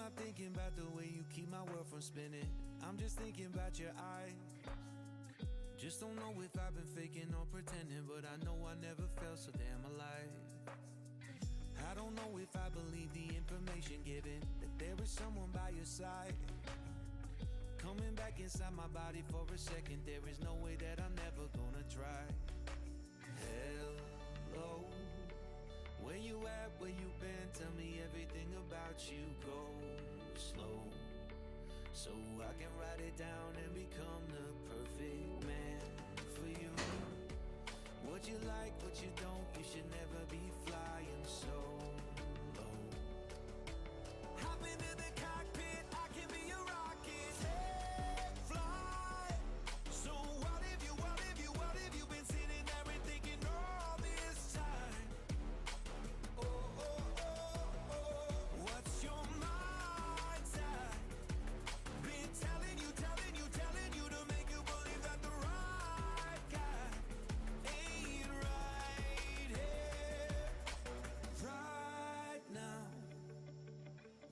not thinking about the way you keep my world from spinning. I'm just thinking about your eyes. Just don't know if I've been faking or pretending, but I know I never felt so damn alive. I don't know if I believe the information given, that there is someone by your side. Coming back inside my body for a second, there is no way that I'm never gonna try. Hello, where you at, where you been, tell me everything about you. Go slow, so I can write it down and become the perfect man for you. What you like, what you don't, you should never be flying so low. Hop into the cockpit, I can be a rocket. Hey, fly. So what if you been sitting there and thinking all this time? Oh, oh, oh, oh, what's your mind's at? Been telling you to make you believe that the right guy ain't right here, right now,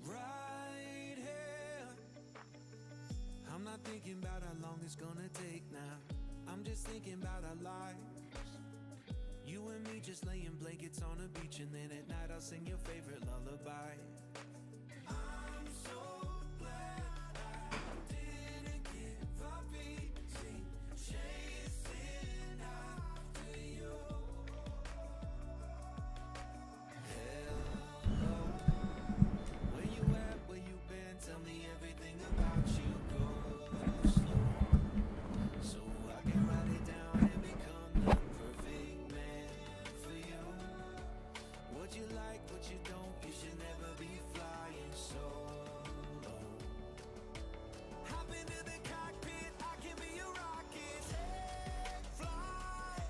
right here. I'm not thinking about how long it's gonna take now. I'm just thinking about our lives. You and me just laying blankets on a beach, and then at night I'll sing your favorite lullaby. I'm so glad I didn't give up easy, chasing after you. Hello, where you at, where you been, tell me everything about you. Go slow, so I can write it down and become the perfect man for you. What you like, what you don't, you should never be flying so low. Hop into the cockpit, I can be a rocket. Hey, fly.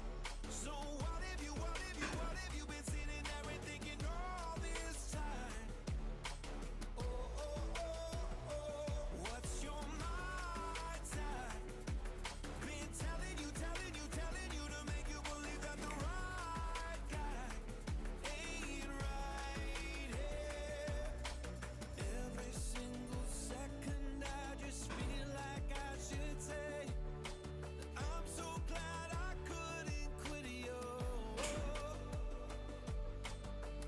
So what if you been sitting there and thinking all this time? Oh, oh, oh, oh, what's your mind's at? Been telling you to make you believe that the right guy ain't right here. Every single second I just feel like I should say that I'm so glad I couldn't quit you.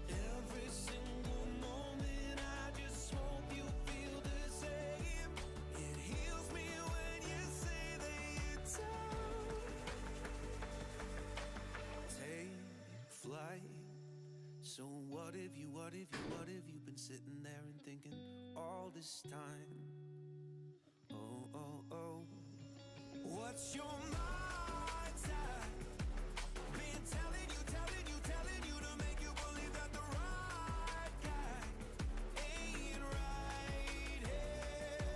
Every single moment I just hope you feel the same. It heals me when you say that you're done. Take flight. So what if you been sitting there and thinking all this time? Oh, oh, oh, what's your mind's at? Been telling you to make you believe that the right guy ain't right here,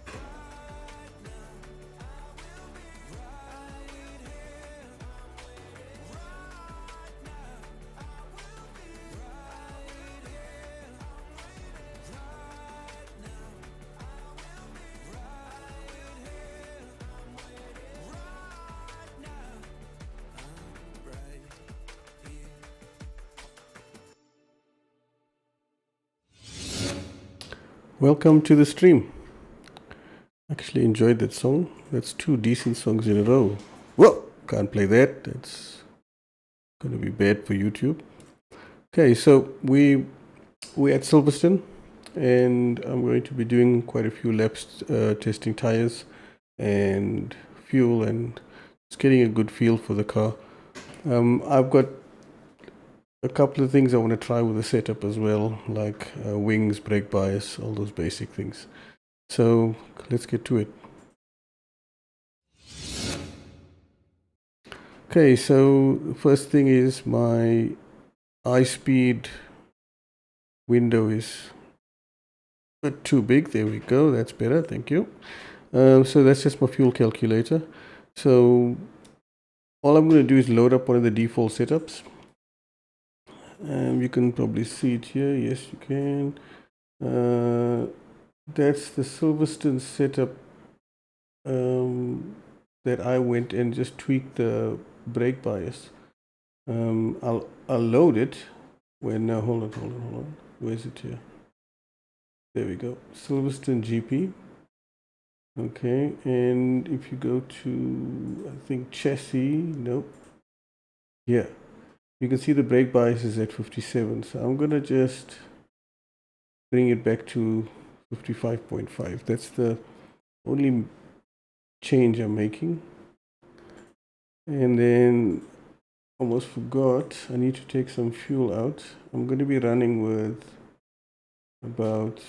right now. I will be right here, right now. I will be right here, right now. I will be right here, right now. I'm right here. Welcome to the stream. Actually enjoyed that song. That's two decent songs in a row. Whoa! Can't play that. That's going to be bad for YouTube. Okay, so we're at Silverstone, and I'm going to be doing quite a few laps testing tires and fuel and just getting a good feel for the car. I've got a couple of things I want to try with the setup as well, like wings, brake bias, all those basic things. So let's get to it. Okay, so the first thing is my iSpeed window is a bit too big. There we go. That's better. Thank you. So that's just my fuel calculator. So all I'm going to do is load up one of the default setups. You can probably see it here. Yes, you can. That's the Silverstone setup that I went and just tweaked the brake bias. I'll load it when hold on. Where is it here? There we go. Silverstone GP. Okay, and if you go to, I think, chassis, nope. Yeah, you can see the brake bias is at 57. So I'm going to just bring it back to 55.5. That's the only change I'm making. And then almost forgot, I need to take some fuel out. I'm going to be running with about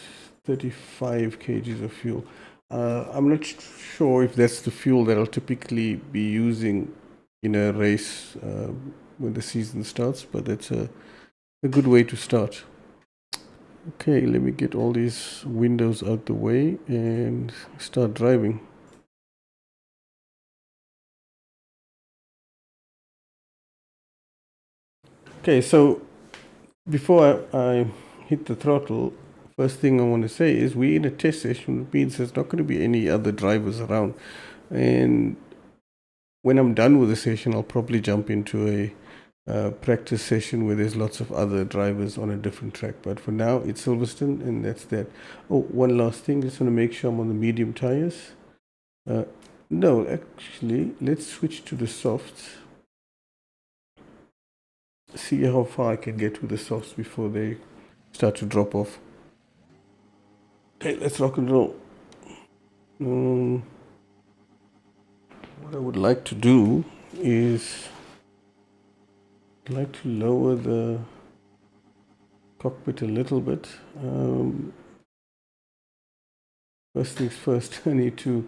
35 kgs of fuel. I'm not sure if that's the fuel that I'll typically be using in a race when the season starts, but that's a good way to start. Okay, let me get all these windows out the way and start driving. Okay, so before I hit the throttle, first thing I want to say is we're in a test session, which means there's not going to be any other drivers around. And when I'm done with the session, I'll probably jump into a practice session where there's lots of other drivers on a different track. But for now, it's Silverstone, and that's that. Oh, one last thing, just want to make sure I'm on the medium tires. No, actually, let's switch to the softs. See how far I can get with the softs before they start to drop off. Okay, let's rock and roll. What I would like to do is I'd like to lower the cockpit a little bit. First things first, I need to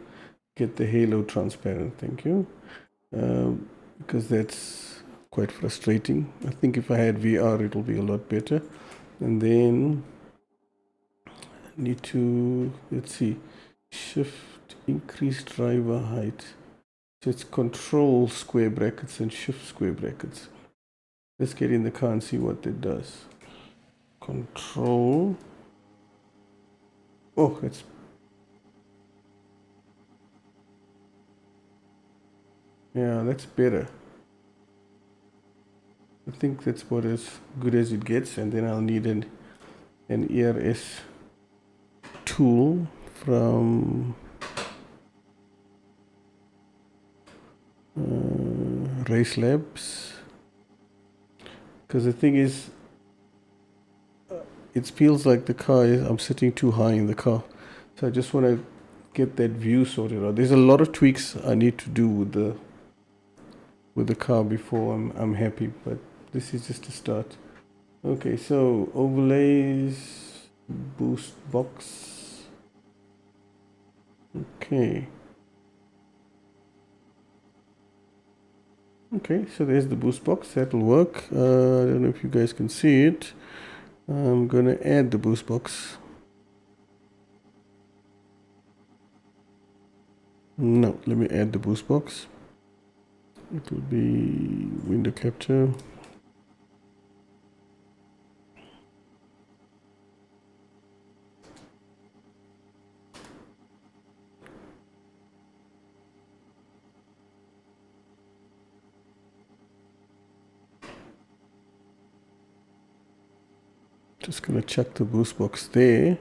get the halo transparent, thank you, because that's quite frustrating. I think if I had VR, it'll be a lot better. And then I need to, let's see, shift, increase driver height. So it's control square brackets and shift square brackets. Let's get in the car and see what that does. Control. Oh, that's. Yeah, that's better. I think that's about as good as it gets, and then I'll need an ERS tool from Race Labs, because the thing is, it feels like the car is, I'm sitting too high in the car, so I just want to get that view sorted out. There's a lot of tweaks I need to do with the car before I'm happy, but this is just a start. Okay, so overlays, boost box. Okay. Okay, so there's the boost box. That'll work. I don't know if you guys can see it. I'm gonna add the boost box. No, let me add the boost box. It will be window capture. Just gonna chuck the boost box there.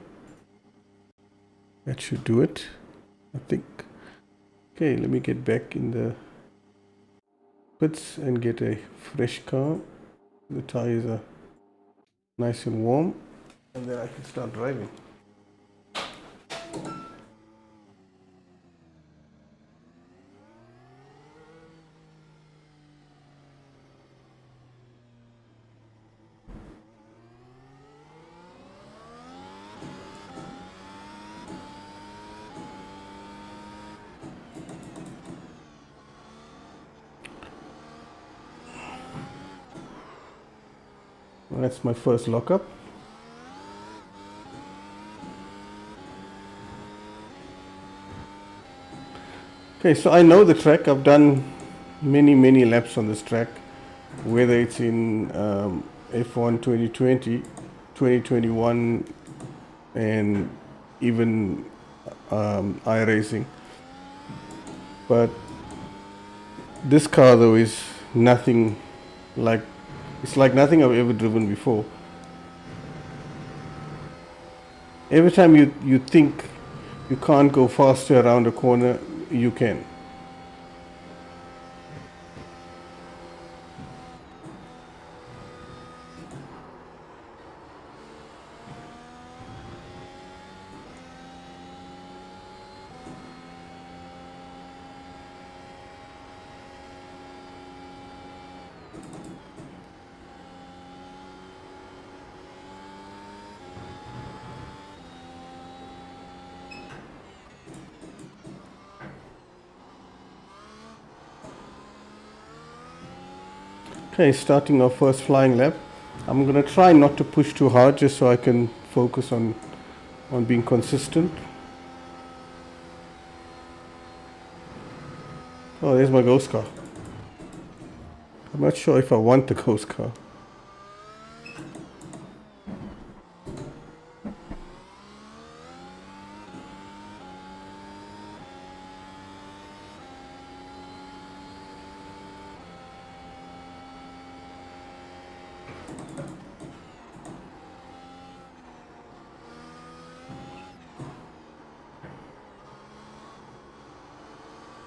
That should do it, I think. Okay, let me get back in the pits and get a fresh car. The tires are nice and warm, and then I can start driving. That's my first lockup. Okay, so I know the track. I've done many laps on this track, whether it's in F1 2020, 2021, and even iRacing. But this car though is nothing like, it's like nothing I've ever driven before. Every time you think you can't go faster around a corner, you can. Okay, starting our first flying lap. I'm gonna try not to push too hard just so I can focus on being consistent. Oh, there's my ghost car. I'm not sure if I want the ghost car.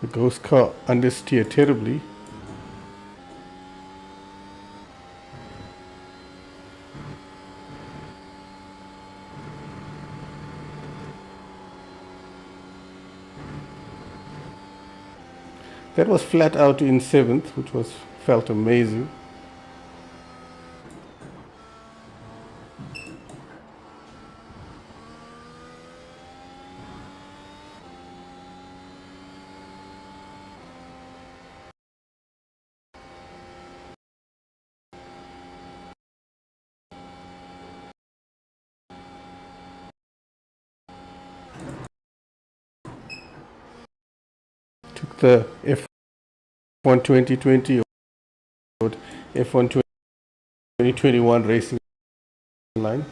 The ghost car understeered terribly. That was flat out in 7th, which felt amazing. Took the F1 2020 or F1 2021 racing line.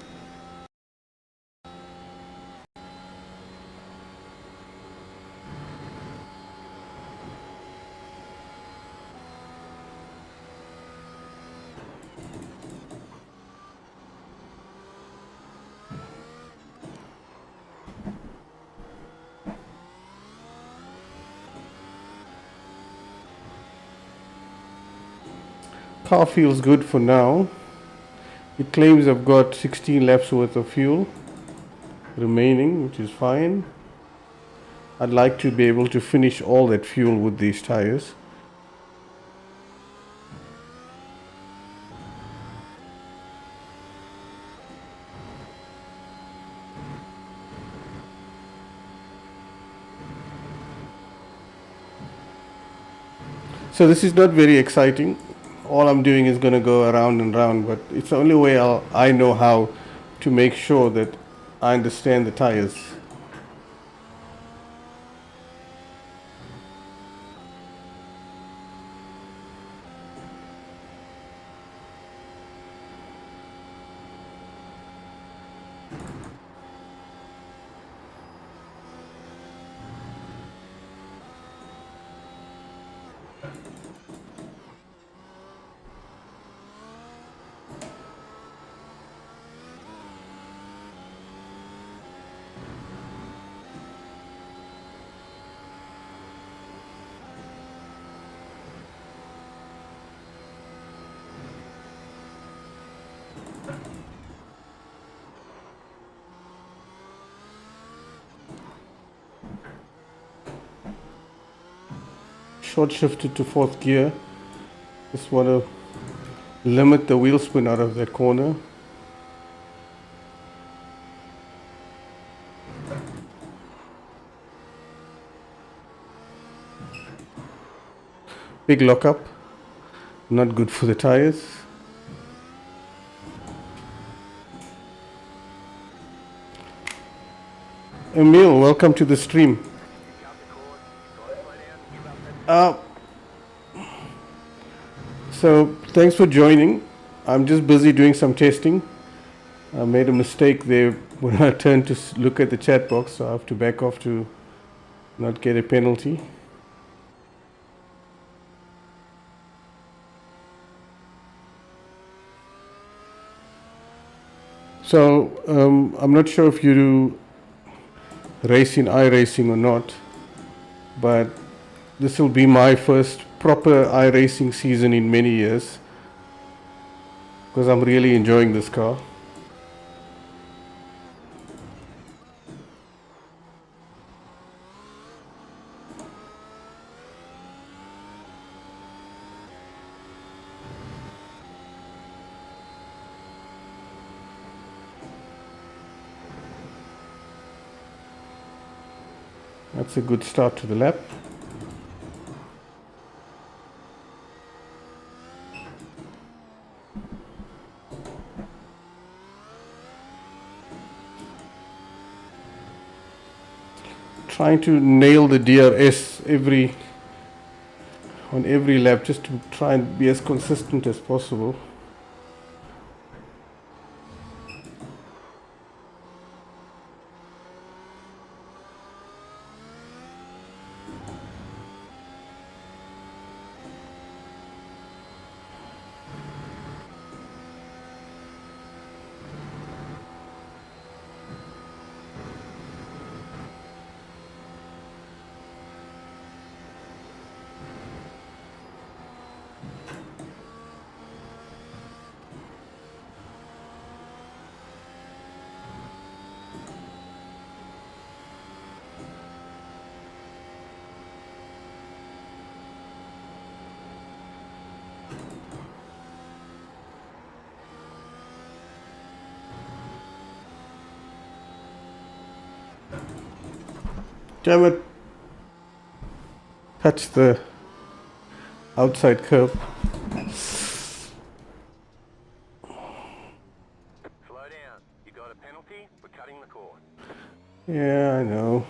Car feels good for now. It claims I've got 16 laps worth of fuel remaining, which is fine. I'd like to be able to finish all that fuel with these tires. So this is not very exciting. All I'm doing is going to go around and round, but it's the only way I know how to make sure that I understand the tires. Short shifted to 4th gear. Just want to limit the wheel spin out of that corner. Big lockup, not good for the tires. Emil, welcome to the stream. So thanks for joining. I'm just busy doing some testing. I made a mistake there when I turned to look at the chat box, so I have to back off to not get a penalty. So I'm not sure if you do race in iRacing or not, but this will be my first proper iRacing season in many years because I'm really enjoying this car. That's a good start to the lap. Trying to nail the DRS on every lap just to try and be as consistent as possible. Damn it. Touch the outside curb. Slow down. You got a penalty for cutting the course. Yeah, I know.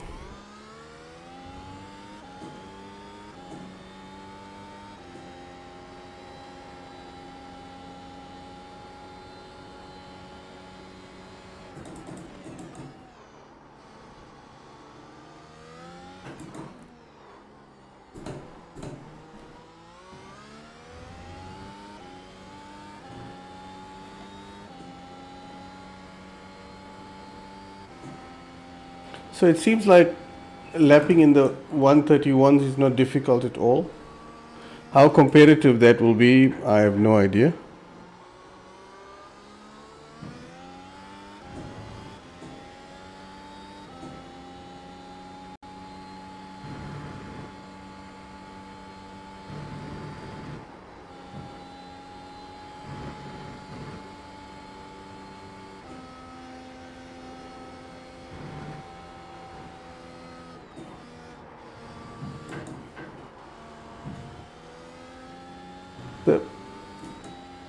So it seems like lapping in the 131s is not difficult at all. How competitive that will be, I have no idea.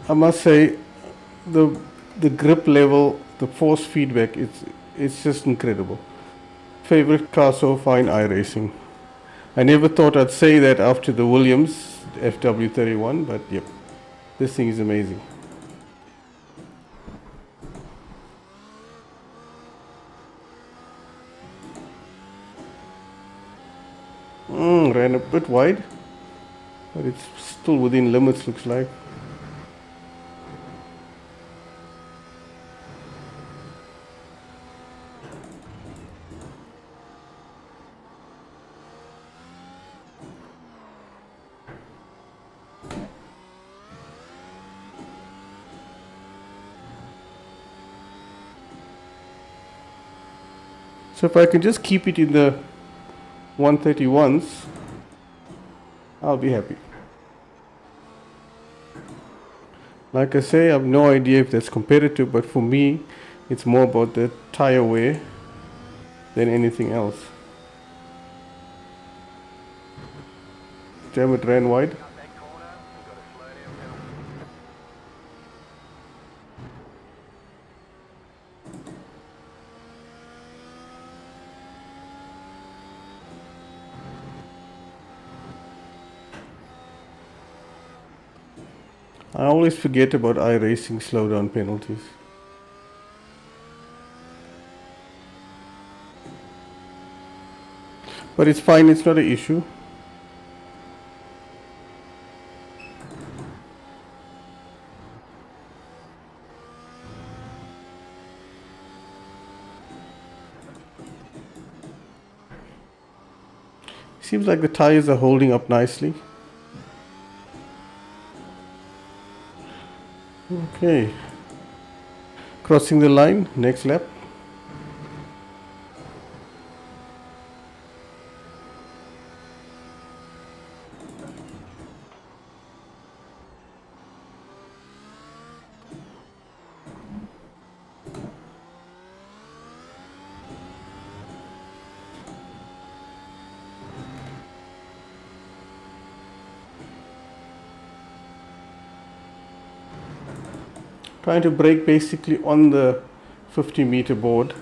I must say, the grip level, the force feedback, it's just incredible. Favorite car so far in iRacing. I never thought I'd say that after the Williams FW31, but yep, this thing is amazing. Ran a bit wide, but it's still within limits, looks like. So if I can just keep it in the 131s, I'll be happy. Like I say, I have no idea if that's competitive, but for me, it's more about the tire wear than anything else. Damn, it ran wide. Cut that corner. You got a slow down penalty. I always forget about iRacing slowdown penalties. But it's fine, it's not an issue. Seems like the tires are holding up nicely. Okay. Crossing the line, next lap. Trying to brake basically on the 50-meter board.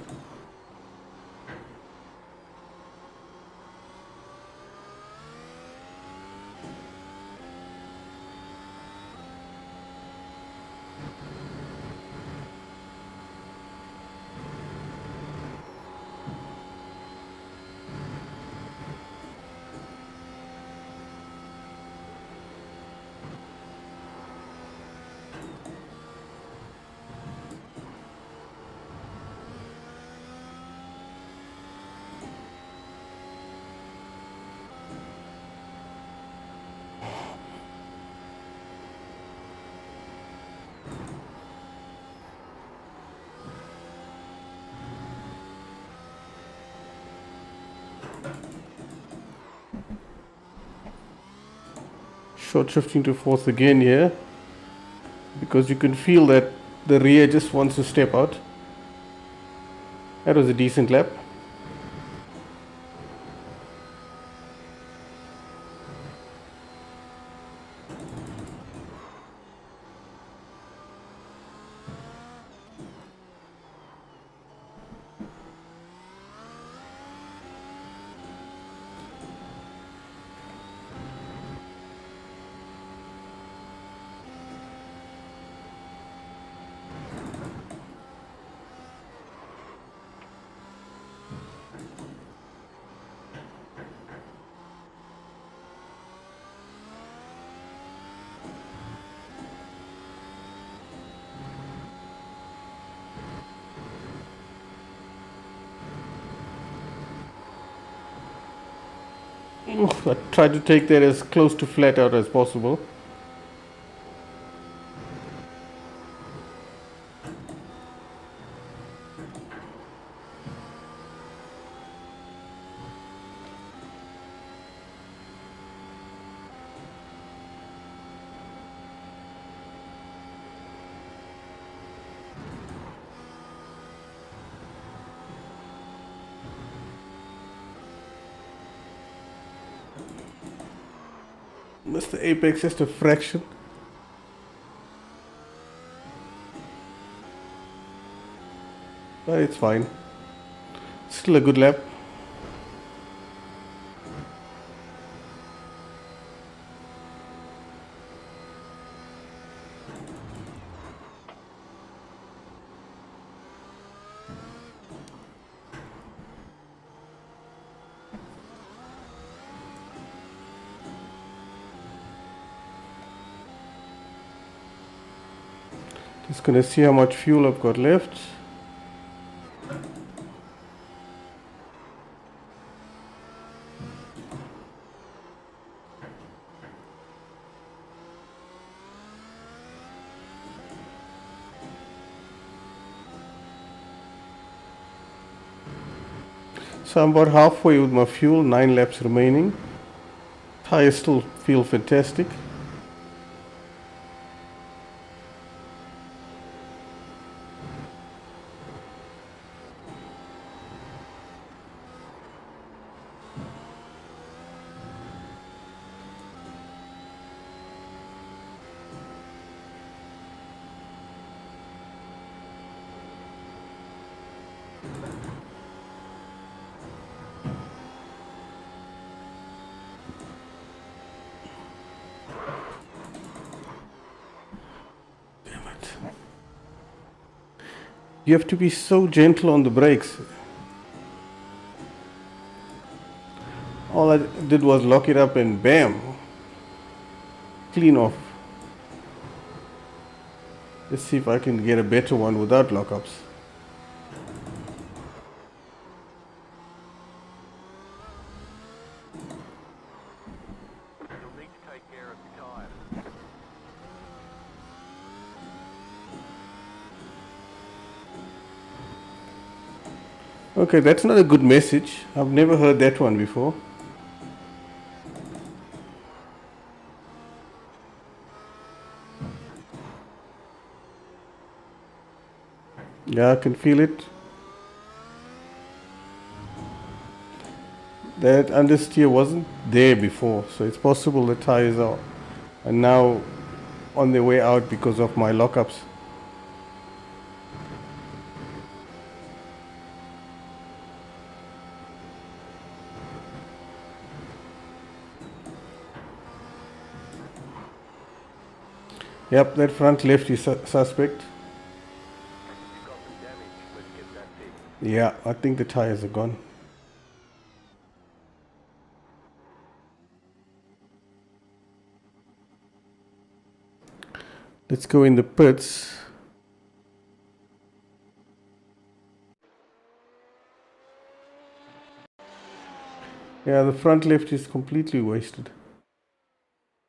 Short shifting to fourth again here, because you can feel that the rear just wants to step out. That was a decent lap. I tried to take that as close to flat out as possible. Missed the apex just a fraction. But it's fine. Still a good lap. Just gonna see how much fuel I've got left. So I'm about halfway with my fuel, 9 laps remaining. Tires still feel fantastic. You have to be so gentle on the brakes. All I did was lock it up and bam, clean off. Let's see if I can get a better one without lockups. Okay, that's not a good message. I've never heard that one before. Yeah, I can feel it. That understeer wasn't there before, so it's possible the tires are now on their way out because of my lockups. Yep, that front left is suspect. You've got some damage. Let's get that fixed. Yeah, I think the tires are gone. Let's go in the pits. Yeah, the front left is completely wasted.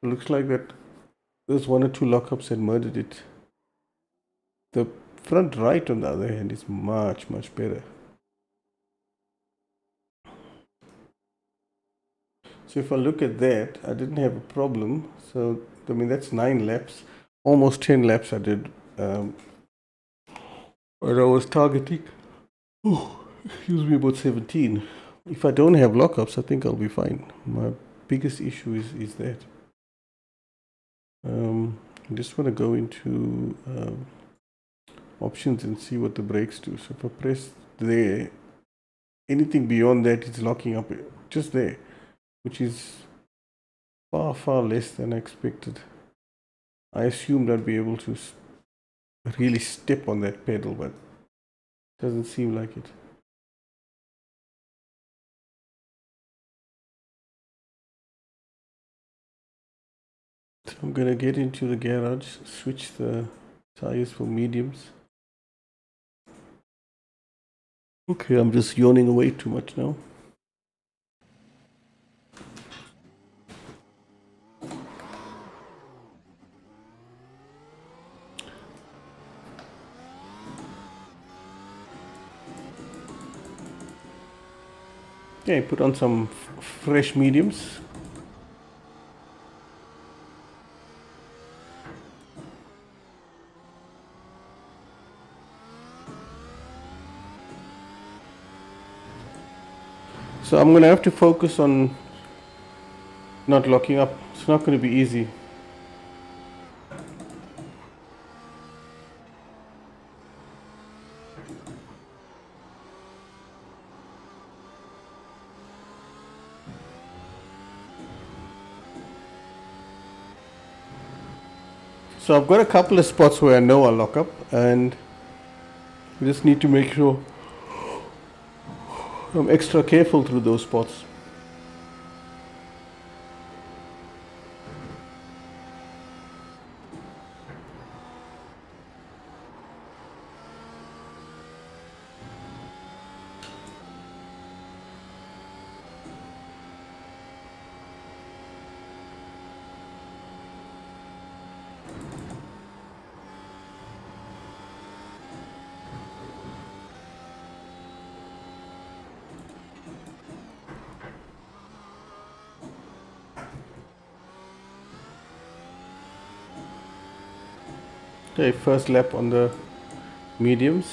It looks like that there's one or two lockups that murdered it. The front right, on the other hand, is much, much better. So if I look at that, I didn't have a problem. So, I mean, that's 9 laps. Almost 10 laps I did where I was targeting. Excuse me, about 17. If I don't have lockups, I think I'll be fine. My biggest issue is that. I just want to go into options and see what the brakes do. So if I press there, anything beyond that is locking up just there, which is far, far less than I expected. I assumed I'd be able to really step on that pedal, but it doesn't seem like it. So I'm gonna get into the garage, switch the tires for mediums. Okay, I'm just yawning away too much now. Okay, put on some fresh mediums. So I'm going to have to focus on not locking up. It's not going to be easy. So I've got a couple of spots where I know I'll lock up, and I just need to make sure I'm extra careful through those spots. Okay, first lap on the mediums.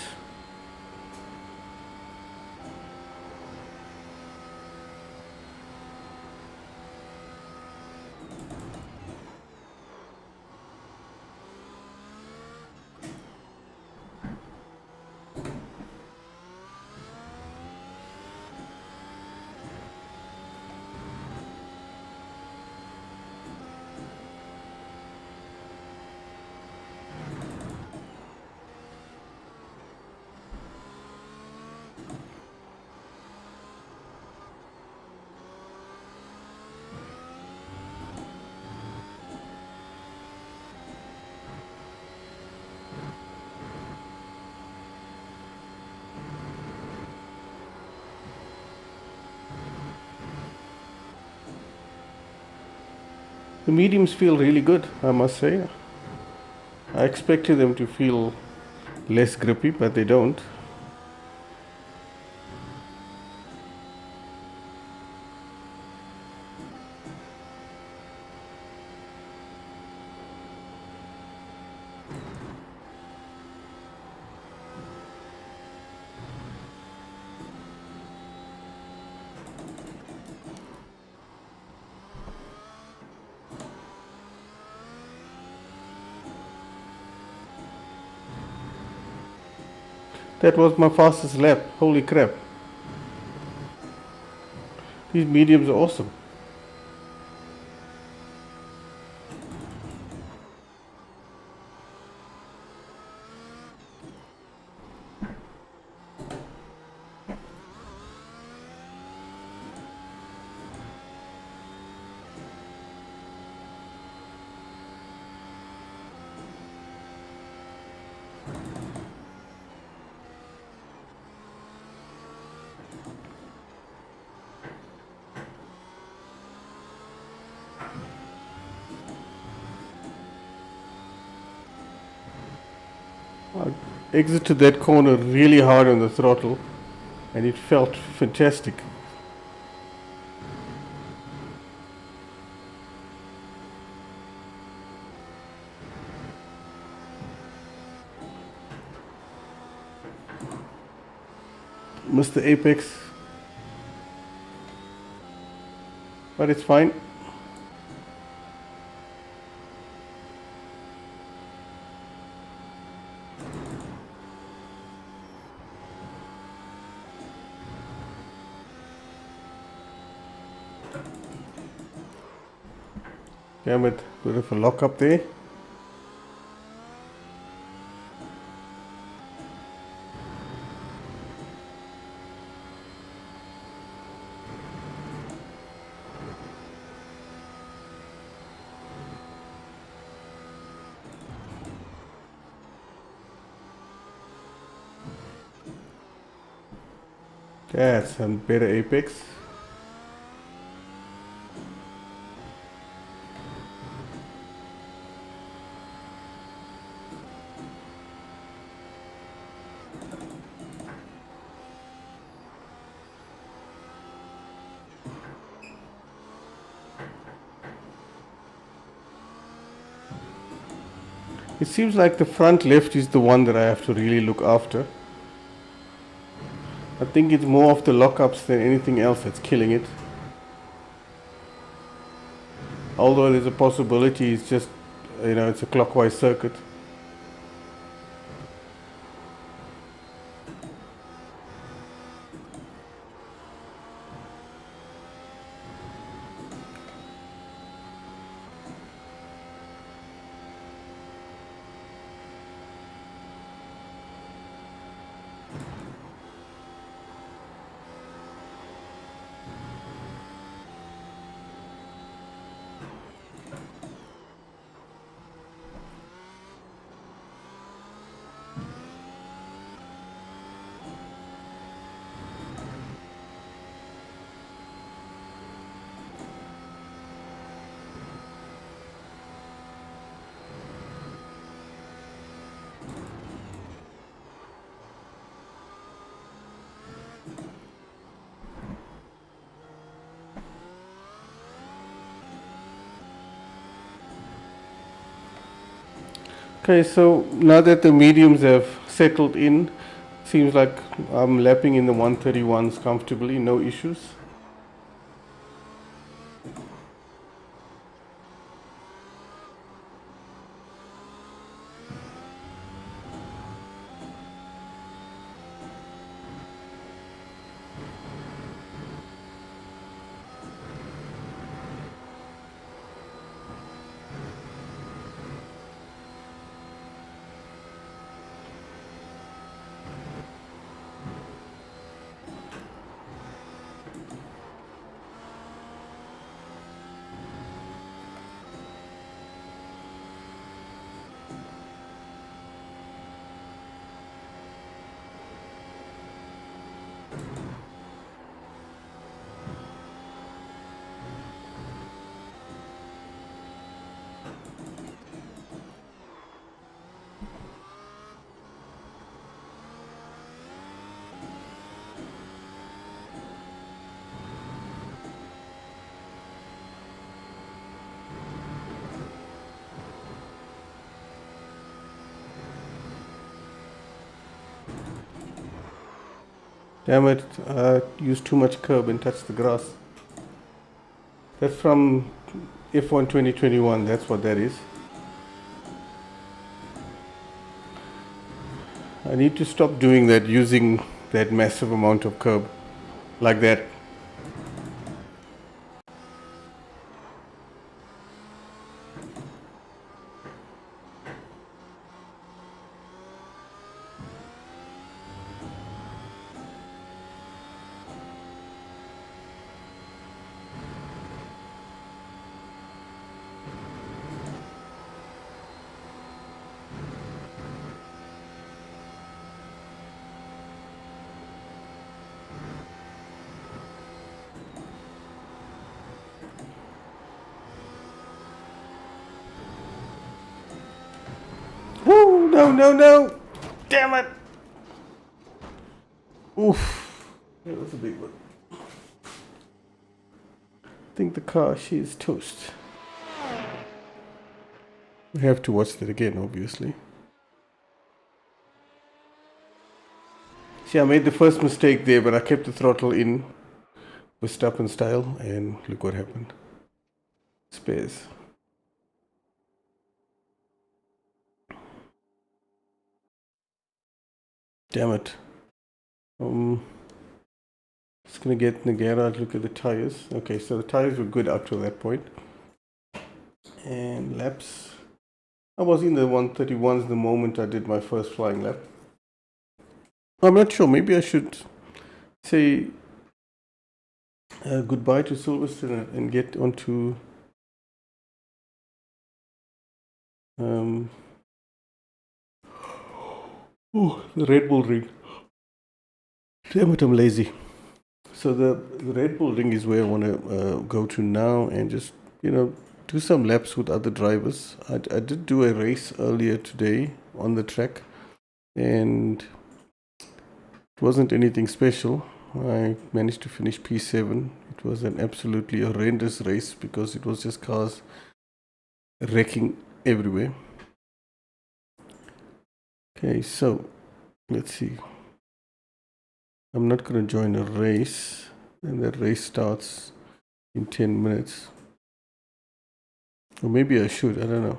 The mediums feel really good, I must say. I expected them to feel less grippy, but they don't. That was my fastest lap. Holy crap. These mediums are awesome. I exited that corner really hard on the throttle and it felt fantastic. Mr. Apex, but it's fine. Damn it, bit of a lock up there. That's some better Apex. It seems like the front left is the one that I have to really look after. I think it's more of the lockups than anything else that's killing it. Although there's a possibility it's just, it's a clockwise circuit. Okay, so now that the mediums have settled in, seems like I'm lapping in the 131s comfortably, no issues. Damn it, I used too much curb and touched the grass. That's from F1 2021, that's what that is. I need to stop doing that, using that massive amount of curb like that. Woo! No, no, no! Damn it! Oof. That was a big one. I think the car, she is toast. We have to watch that again, obviously. See, I made the first mistake there, but I kept the throttle in with stop and style, and look what happened. Spares. Damn it. Just gonna get in the garage, look at the tires. Okay, so the tires were good up to that point. And laps. I was in the 131s the moment I did my first flying lap. I'm not sure, maybe I should say goodbye to Silverstone and get onto the Red Bull ring. Damn it, I'm lazy. So the Red Bull ring is where I want to go to now and just, do some laps with other drivers. I did do a race earlier today on the track, and it wasn't anything special. I managed to finish P7. It was an absolutely horrendous race because it was just cars wrecking everywhere. Okay, so let's see. I'm not going to join a race, and that race starts in 10 minutes. Or maybe I should, I don't know.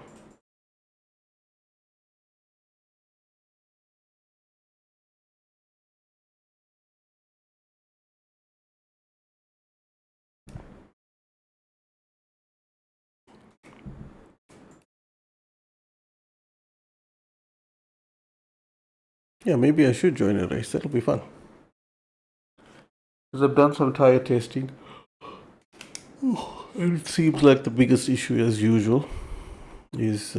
Yeah, maybe I should join a race. That'll be fun. Because I've done some tire testing. And it seems like the biggest issue, as usual, is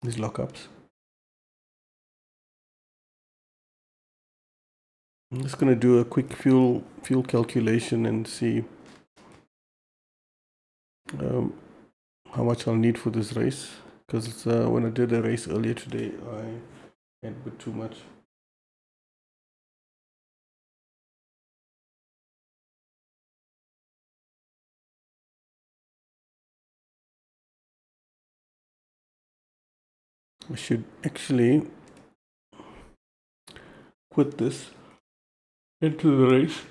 these lockups. I'm just going to do a quick fuel calculation and see how much I'll need for this race. Because when I did a race earlier today, I had a bit too much. I should actually quit this into the race.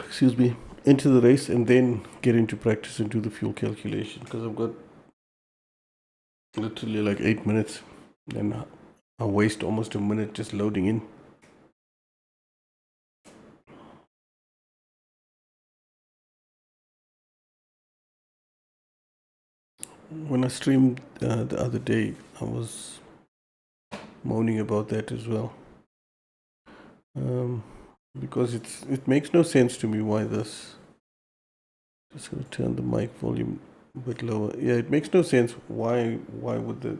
Excuse me. Into the race and then get into practice and do the fuel calculation, because I've got literally like 8 minutes and I waste almost a minute just loading in. When I streamed the other day, I was moaning about that as well, because it makes no sense to me why this. Just gonna turn the mic volume a bit lower. Yeah, it makes no sense why would the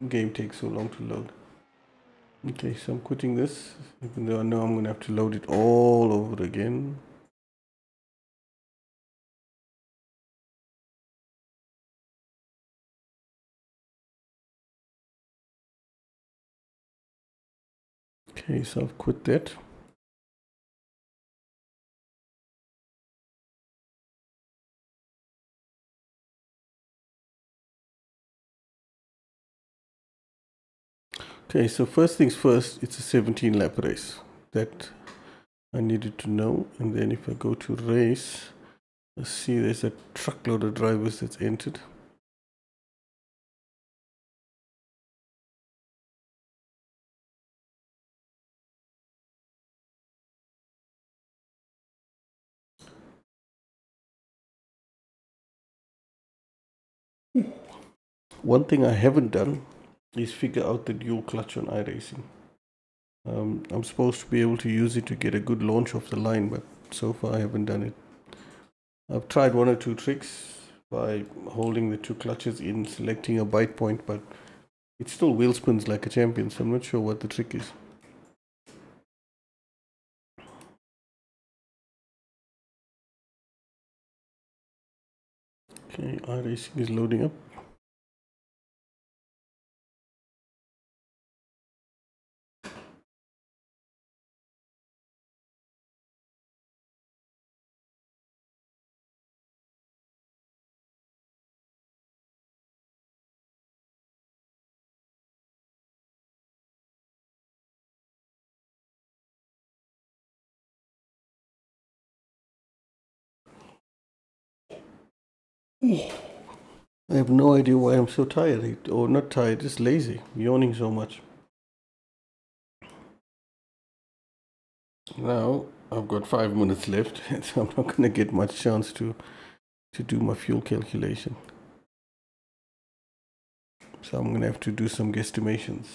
game take so long to load. Okay, so I'm quitting this, even though I know I'm gonna have to load it all over again. Okay, so I've quit that. Okay, so first things first, it's a 17 lap race. That I needed to know. And then if I go to race, let's see, there's a truckload of drivers that's entered. One thing I haven't done is figure out the dual clutch on iRacing. I'm supposed to be able to use it to get a good launch off the line, but so far I haven't done it. I've tried one or two tricks by holding the two clutches in, selecting a bite point, but it still wheel spins like a champion, so I'm not sure what the trick is. Okay, iRacing is loading up. I have no idea why I'm so tired, or not tired, just lazy, yawning so much. Now I've got 5 minutes left, so I'm not going to get much chance to do my fuel calculation. So I'm going to have to do some guesstimations.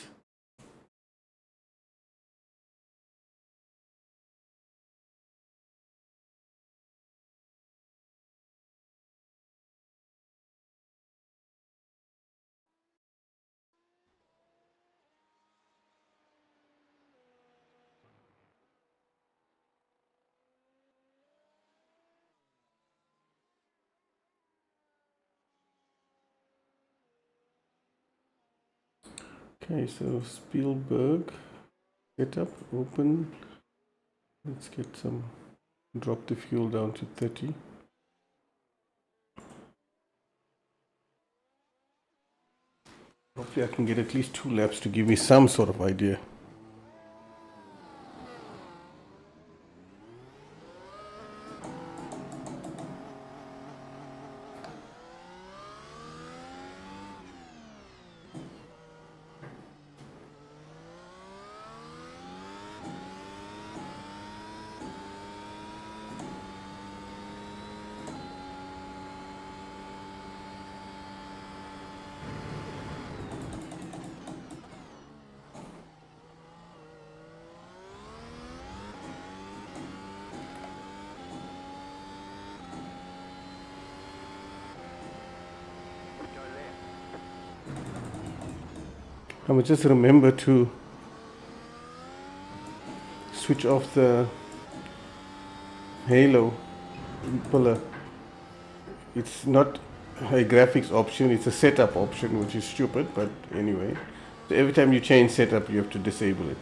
Okay, so Spielberg, setup, open. Let's get some, drop the fuel down to 30. Hopefully I can get at least 2 laps to give me some sort of idea. I must just remember to switch off the halo pillar. It's not a graphics option, it's a setup option, which is stupid, but anyway. So every time you change setup, you have to disable it.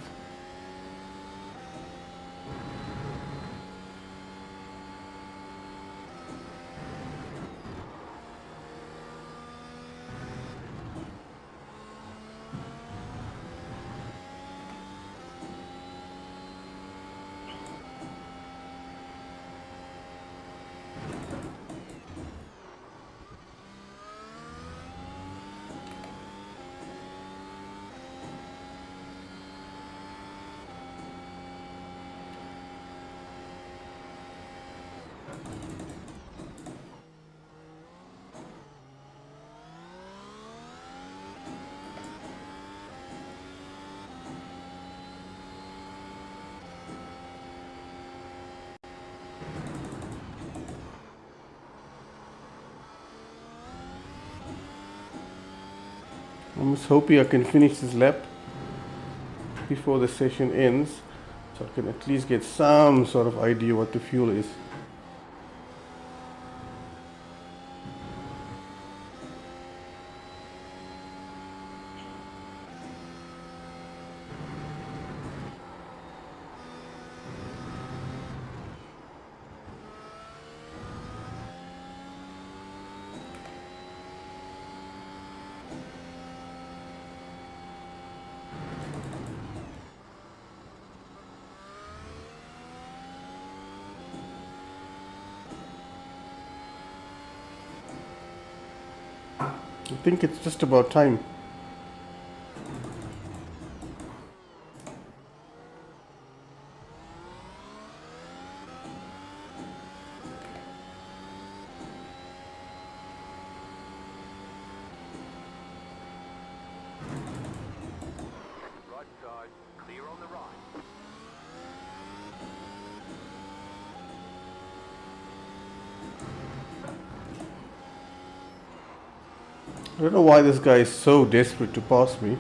I'm just hoping I can finish this lap before the session ends, so I can at least get some sort of idea what the fuel is. I think it's just about time. I don't know why this guy is so desperate to pass me.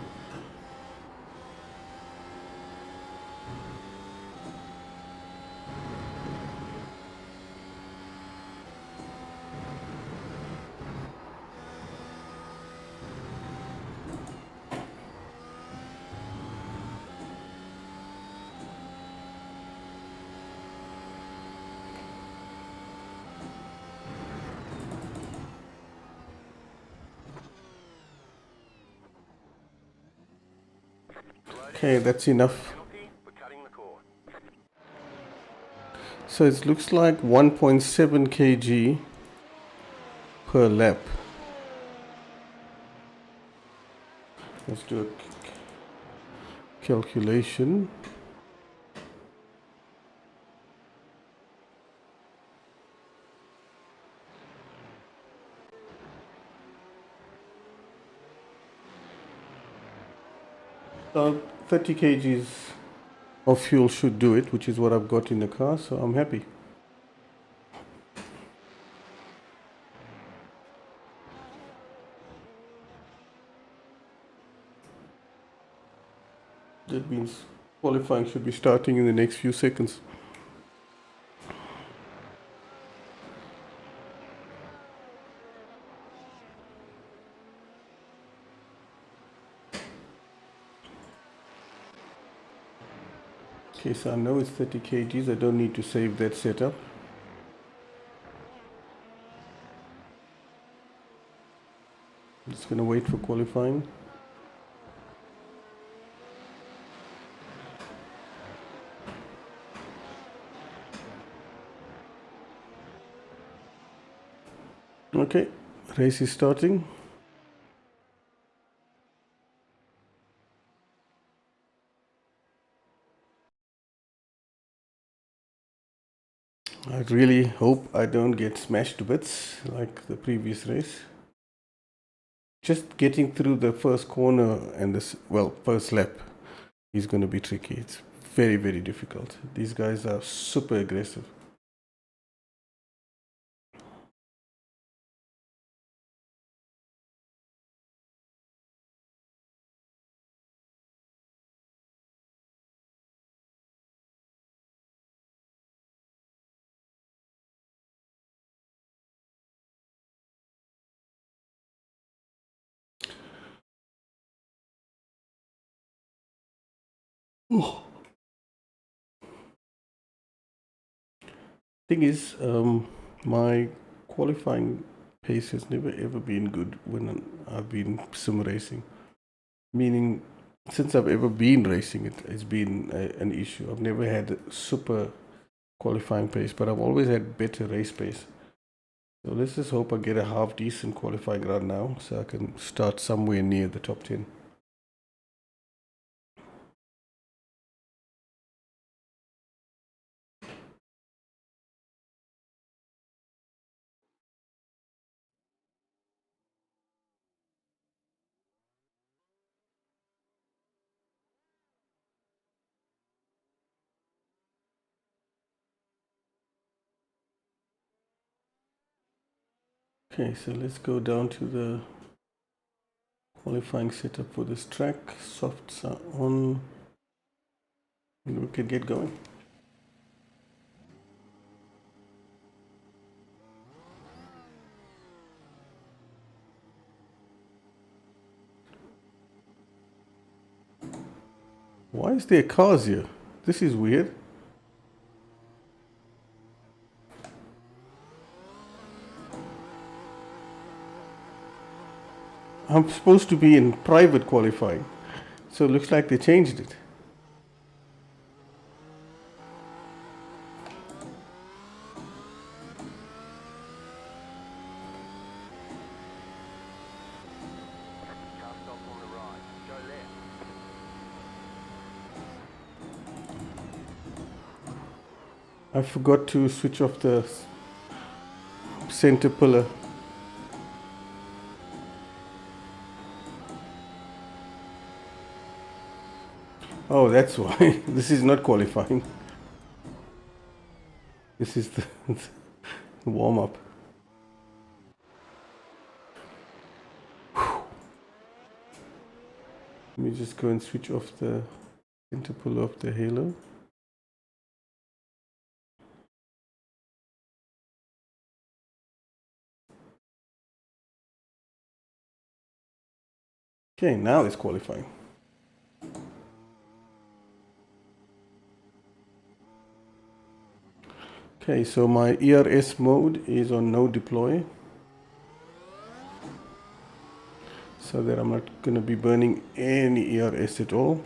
Okay, that's enough. Penalty for cutting the cord. So it looks like 1.7 kg per lap. Let's do a calculation. So 30 kgs of fuel should do it, which is what I've got in the car, so I'm happy. That means qualifying should be starting in the next few seconds. Okay, so I know it's 30 kgs. I don't need to save that setup. I'm just gonna wait for qualifying. Okay, race is starting. I really hope I don't get smashed to bits like the previous race. Just getting through the first corner and this, well, first lap is going to be tricky. It's very, very difficult. These guys are super aggressive. Thing is, my qualifying pace has never ever been good when I've been sim racing. Meaning, since I've ever been racing, it's been an issue. I've never had a super qualifying pace, but I've always had better race pace. So let's just hope I get a half decent qualifying run now, so I can start somewhere near the top 10. Okay, so let's go down to the qualifying setup for this track. Softs are on, and we can get going. Why is there cars here? This is weird. I'm supposed to be in private qualifying, so it looks like they changed it. Car stop on the right. Go left. I forgot to switch off the center pillar. Oh, that's why. This is not qualifying. This is the warm-up. me just go and switch off the interpol of the halo. Okay, now it's qualifying. Okay, so my Ers mode is on no deploy, so that I'm not going to be burning any Ers at all.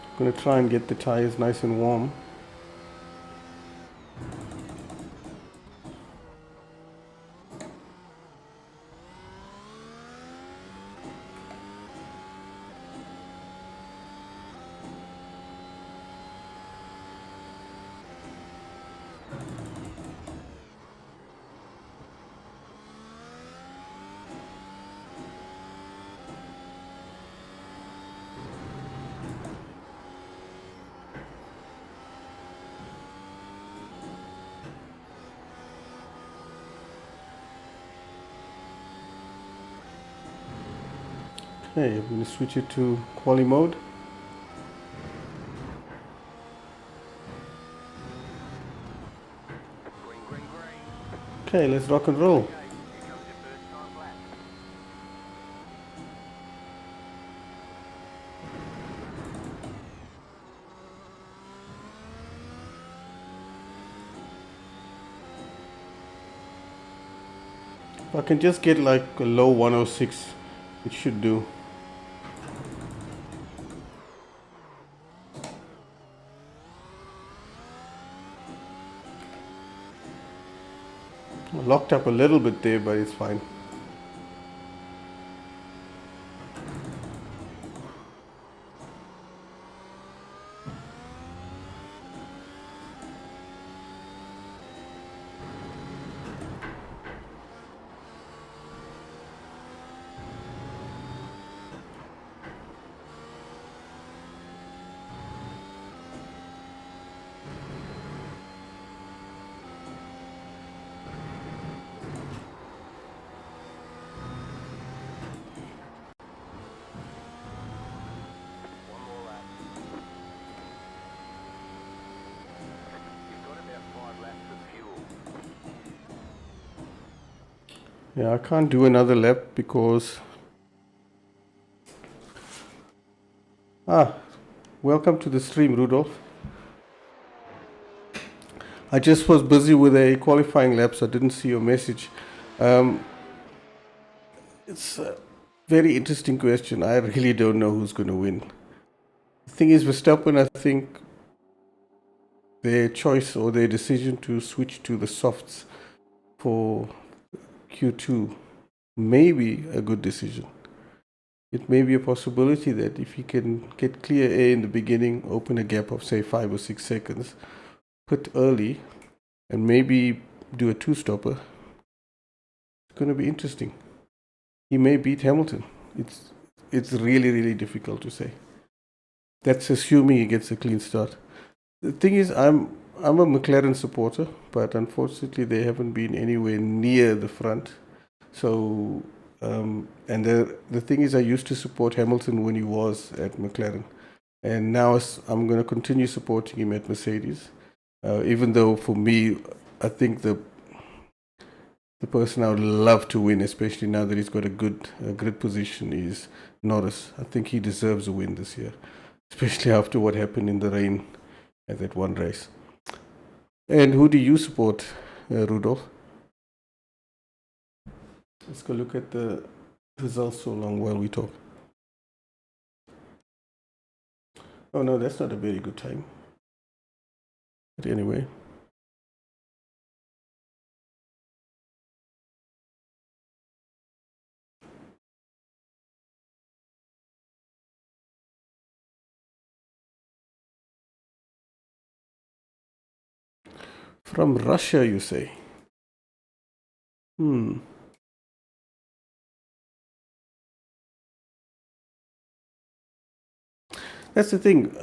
I'm going to try and get the tires nice and warm. Okay, I'm going to switch it to quali mode. Green, green, green. Okay, let's rock and roll. Okay, here comes your first time lap. If I can just get like a low 106, it should do. Locked up a little bit there, but it's fine. One more lap. You've got about 5 laps of fuel. Yeah, I can't do another lap because... welcome to the stream, Rudolph. I just was busy with a qualifying lap, so I didn't see your message. It's a very interesting question. I really don't know who's going to win. The thing is, Verstappen, I think their choice or their decision to switch to the softs for Q2 may be a good decision. It may be a possibility that if he can get clear air in the beginning, open a gap of say 5 or 6 seconds, put early, and maybe do a two-stopper, it's going to be interesting. He may beat Hamilton. It's really, really difficult to say. That's assuming he gets a clean start. The thing is, I'm a McLaren supporter, but unfortunately they haven't been anywhere near the front. So, and the thing is, I used to support Hamilton when he was at McLaren, and now I'm going to continue supporting him at Mercedes. Even though for me, I think the person I would love to win, especially now that he's got a good grid position, is Norris. I think he deserves a win this year, especially after what happened in the rain at that one race. And who do you support, Rudolph? Let's go look at the results so long while we talk. Oh no, that's not a very good time. But anyway. From Russia, you say? That's the thing.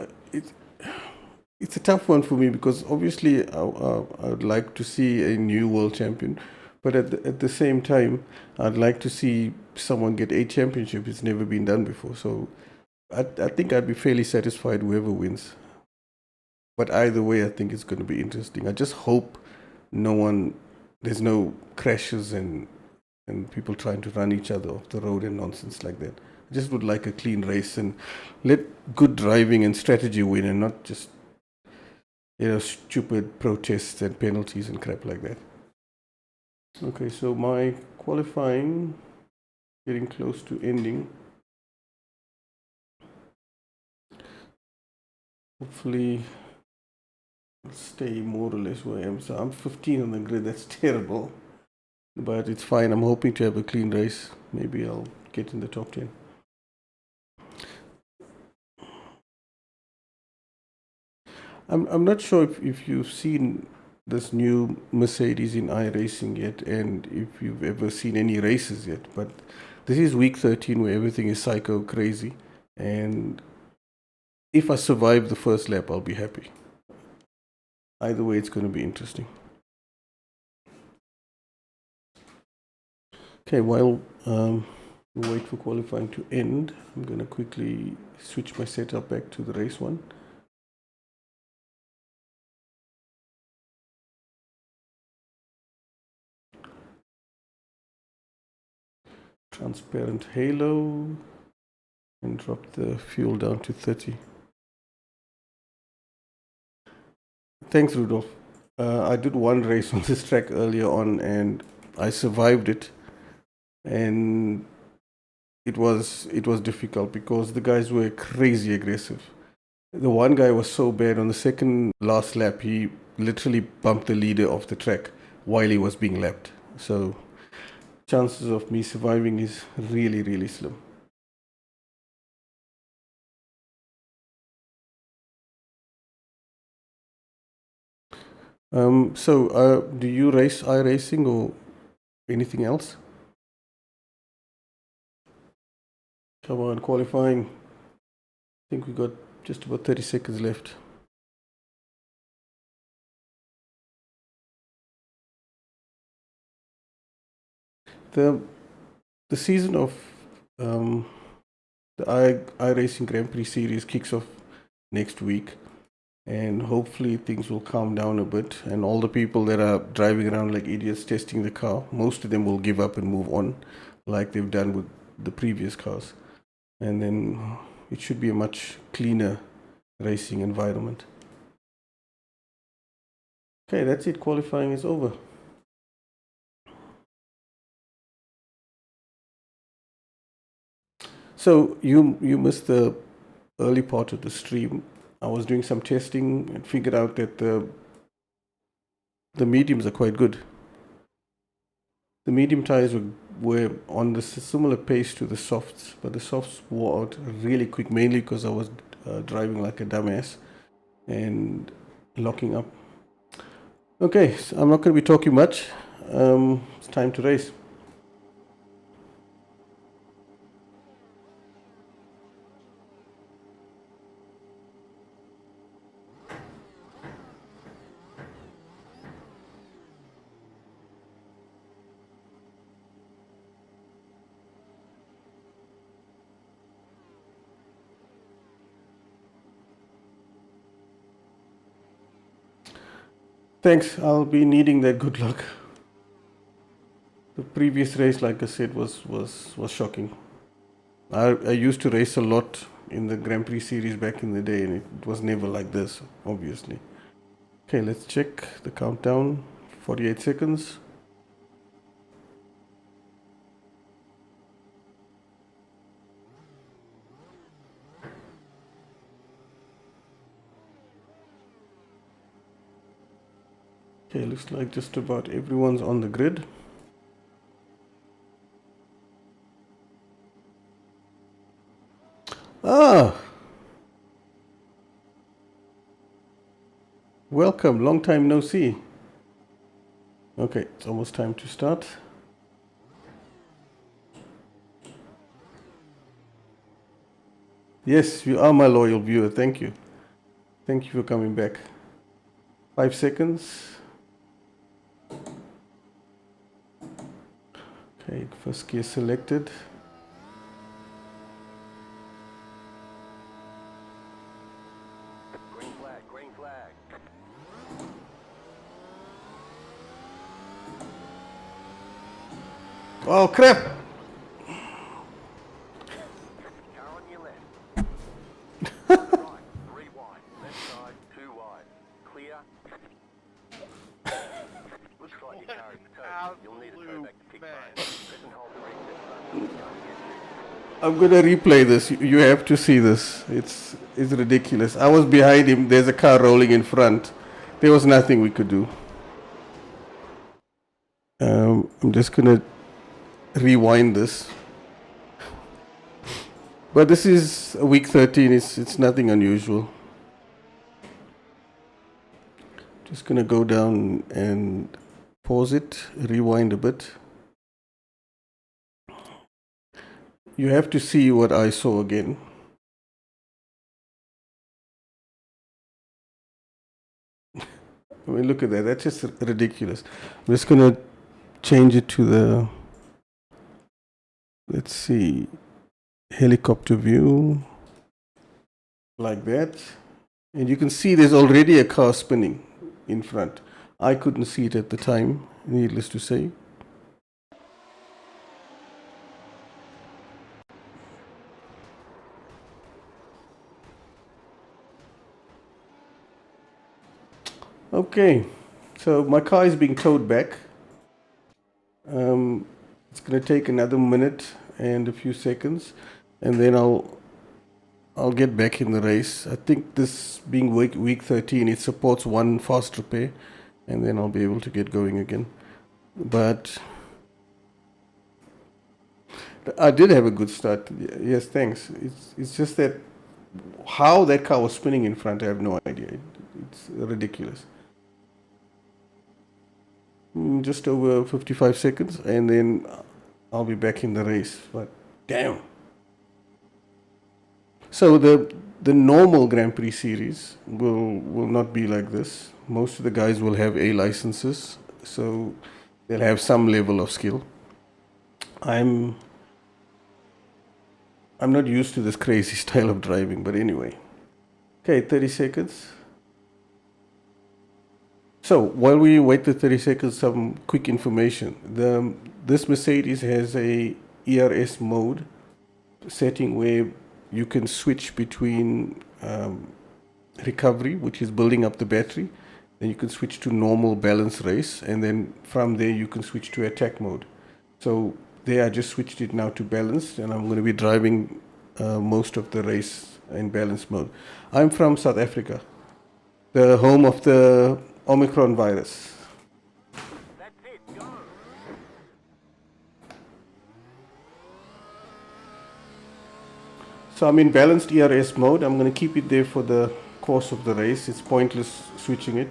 it's a tough one for me because obviously I would like to see a new world champion, but at the same time, I'd like to see someone get a championship. It's never been done before. So I think I'd be fairly satisfied whoever wins. But either way, I think it's going to be interesting. I just hope there's no crashes and people trying to run each other off the road and nonsense like that. I just would like a clean race and let good driving and strategy win and not just, stupid protests and penalties and crap like that. Okay, so my qualifying getting close to ending. Hopefully I'll stay more or less where I am. So I'm 15 on the grid. That's terrible, but it's fine. I'm hoping to have a clean race. Maybe I'll get in the top 10. I'm not sure if you've seen this new Mercedes in iRacing yet, and if you've ever seen any races yet, but this is week 13 where everything is psycho crazy, and if I survive the first lap, I'll be happy. Either way, it's going to be interesting. Okay, while we wait for qualifying to end, I'm going to quickly switch my setup back to the race one. Transparent halo and drop the fuel down to 30. Thanks, Rudolph. I did one race on this track earlier on and I survived it, and it was difficult because the guys were crazy aggressive. The one guy was so bad on the second last lap, he literally bumped the leader off the track while he was being lapped. So chances of me surviving is really, really slim. Do you race iRacing or anything else? Come on, qualifying. I think we got just about 30 seconds left. The season of the iRacing Grand Prix series kicks off next week, and hopefully things will calm down a bit, and all the people that are driving around like idiots testing the car, most of them will give up and move on like they've done with the previous cars, and then it should be a much cleaner racing environment. Okay, that's it. Qualifying is over. So you missed the early part of the stream. I was doing some testing and figured out that the mediums are quite good. The medium tires were on the similar pace to the softs, but the softs wore out really quick, mainly because I was driving like a dumbass and locking up. Okay, so I'm not going to be talking much. It's time to race. Thanks, I'll be needing that good luck. The previous race, like I said, was shocking. I used to race a lot in the Grand Prix series back in the day, and it was never like this, obviously. Okay, let's check the countdown. 48 seconds. Okay, looks like just about everyone's on the grid. Welcome, long time no see. Okay, it's almost time to start. Yes, you are my loyal viewer, thank you. Thank you for coming back. 5 seconds. Okay, first gear selected. Green flag, green flag. Oh crap! Car on your left. Right, 3 wide. Left side, 2 wide. Clear. Looks like your car is towed. You'll need to tow back to Fifine. Press and hold the reset button. It's going to get you. I'm gonna replay this. You have to see this. It's ridiculous. I was behind him. There's a car rolling in front. There was nothing we could do. I'm just gonna rewind this. But this is week 13. It's nothing unusual. Just gonna go down and pause it, rewind a bit. You have to see what I saw again. I mean, look at that. That's just ridiculous. I'm just gonna change it to the, let's see, helicopter view, like that. And you can see there's already a car spinning in front. I couldn't see it at the time, needless to say. Okay, so my car is being towed back. It's going to take another minute and a few seconds, and then I'll get back in the race. I think this being week 13, it supports 1 fast repair, and then I'll be able to get going again. But I did have a good start. Yes, thanks. It's just that how that car was spinning in front, I have no idea. It's ridiculous. Just over 55 seconds, and then I'll be back in the race. But damn. So the normal Grand Prix series will not be like this. Most of the guys will have A licenses, so they'll have some level of skill. I'm not used to this crazy style of driving, but anyway. Okay, 30 seconds. So while we wait the 30 seconds, some quick information. This Mercedes has a Ers Mode setting where you can switch between recovery, which is building up the battery. Then you can switch to normal balance race, and then from there you can switch to attack mode. So there I just switched it now to balanced, and I'm going to be driving most of the race in balance mode. I'm from South Africa, the home of the Omicron virus. That's it, go! So I'm in balanced ERS mode. I'm going to keep it there for the course of the race. It's pointless switching it.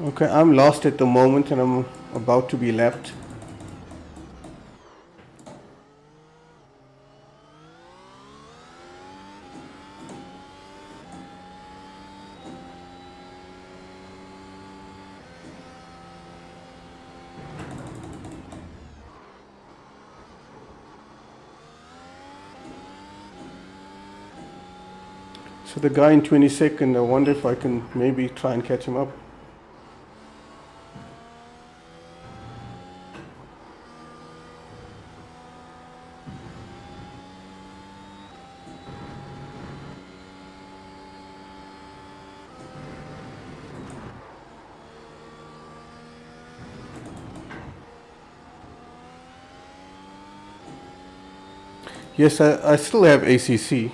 Okay, I'm lost at the moment and I'm about to be lapped. So the guy in 22nd, I wonder if I can maybe try and catch him up. Yes, I still have ACC.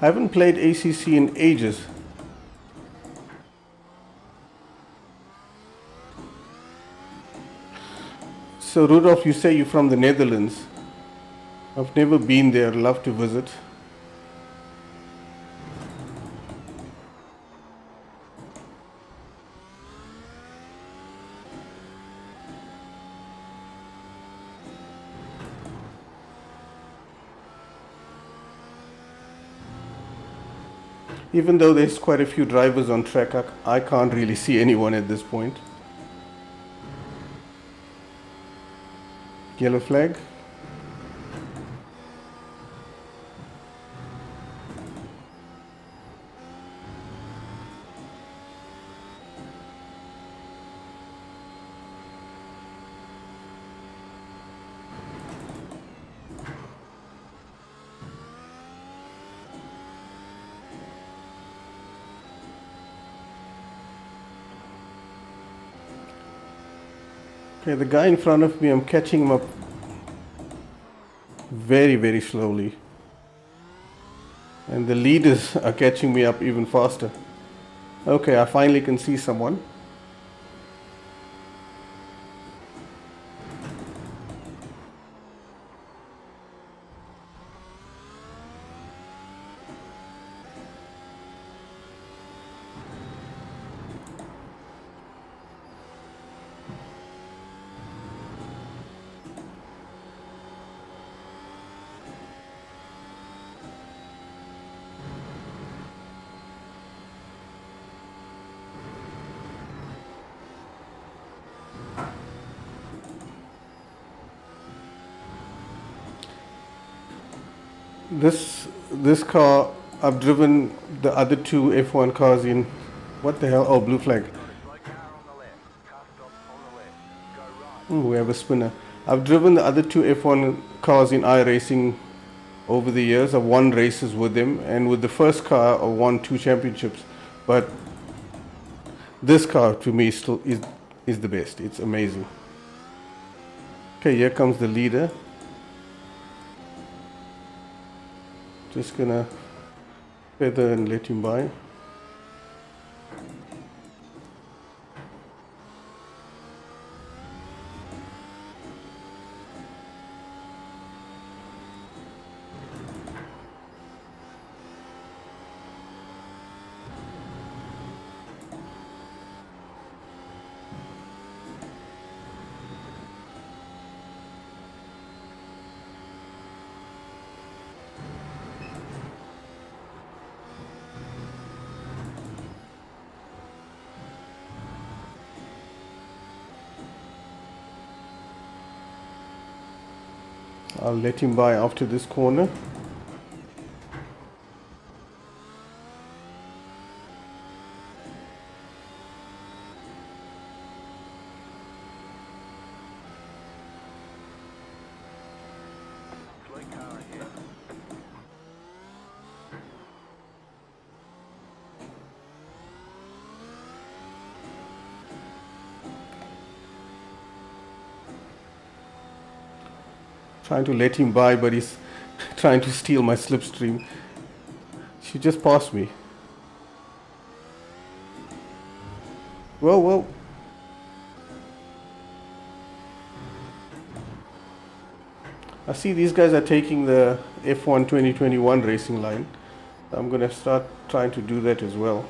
I haven't played ACC in ages. So Rudolf, you say you're from the Netherlands. I've never been there. Love to visit. Even though there's quite a few drivers on track, I can't really see anyone at this point. Yellow flag. Okay, the guy in front of me, I'm catching him up very, very slowly. And the leaders are catching me up even faster. Okay, I finally can see someone. This car, I've driven the other two F1 cars in. What the hell? Oh, blue flag. Got a slow car on the left. Car stop on the left. Go right. We have a spinner. I've driven the other two F1 cars in iRacing over the years. I've won races with them, and with the first car, I won 2 championships. But this car, to me, still is the best. It's amazing. Okay, here comes the leader. Just gonna feather and let him by. I'll let him by after this corner. Slow car ahead. Trying to let him by, but he's trying to steal my slipstream. She just passed me. Whoa, whoa. I see these guys are taking the F1 2021 racing line. I'm going to start trying to do that as well.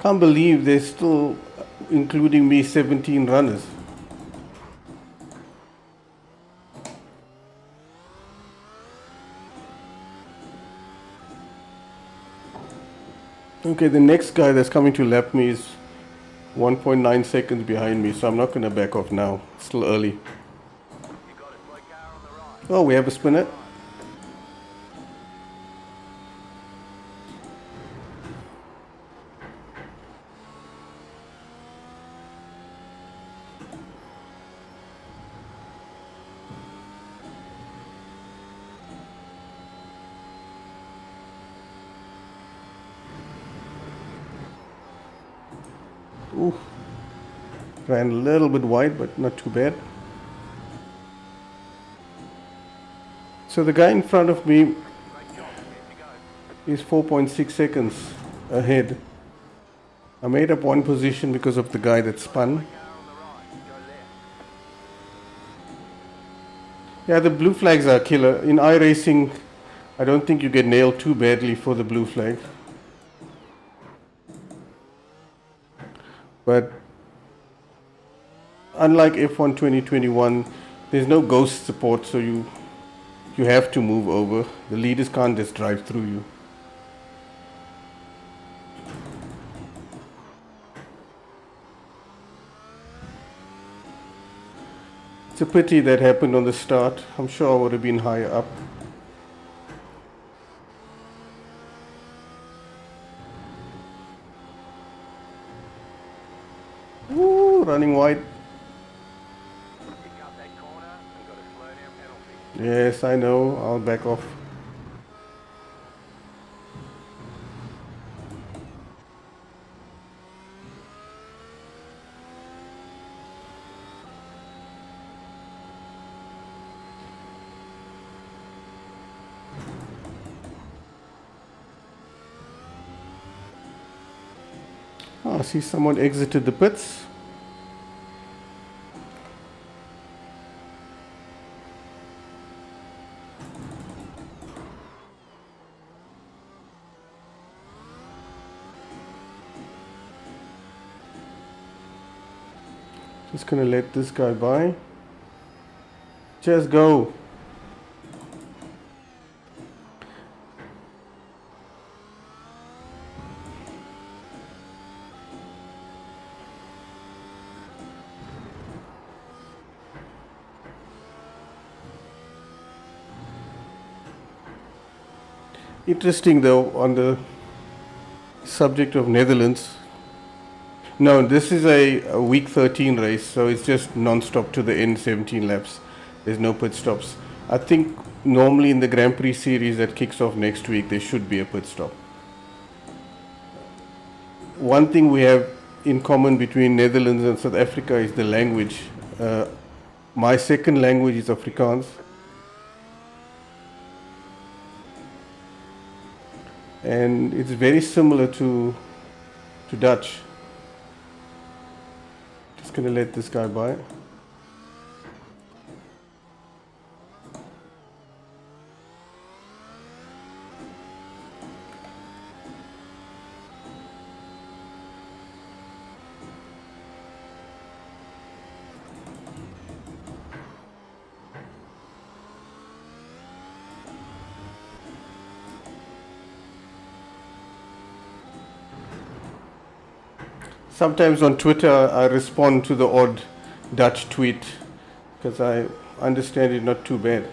Can't believe they're still including me 17 runners. Okay, the next guy that's coming to lap me is 1.9 seconds behind me, so I'm not going to back off now. It's still early. You got a slow car on the right. Oh, we have a spinner. Ooh, ran a little bit wide, but not too bad. So the guy in front of me Great job. Here to go. is 4.6 seconds ahead. I made up one position because of the guy that spun. Car on the right. Go left. Yeah, the blue flags are killer. In iRacing, I don't think you get nailed too badly for the blue flag. But unlike F1 2021, there's no ghost support, so you have to move over. The leaders can't just drive through you. It's a pity that happened on the start. I'm sure I would have been higher up. Ooh, running wide. Pick up that corner and got a slow down penalty. Yes, I know. I'll back off. I see someone exited the pits. Just gonna let this guy by. Just go. Interesting though, on the subject of Netherlands. No, this is a week 13 race, so it's just non-stop to the end, 17 laps. There's no pit stops. I think normally in the Grand Prix series that kicks off next week, there should be a pit stop. One thing we have in common between Netherlands and South Africa is the language. My second language is Afrikaans. And it's very similar to Dutch. Just gonna let this guy by. Sometimes on Twitter I respond to the odd Dutch tweet because I understand it not too bad.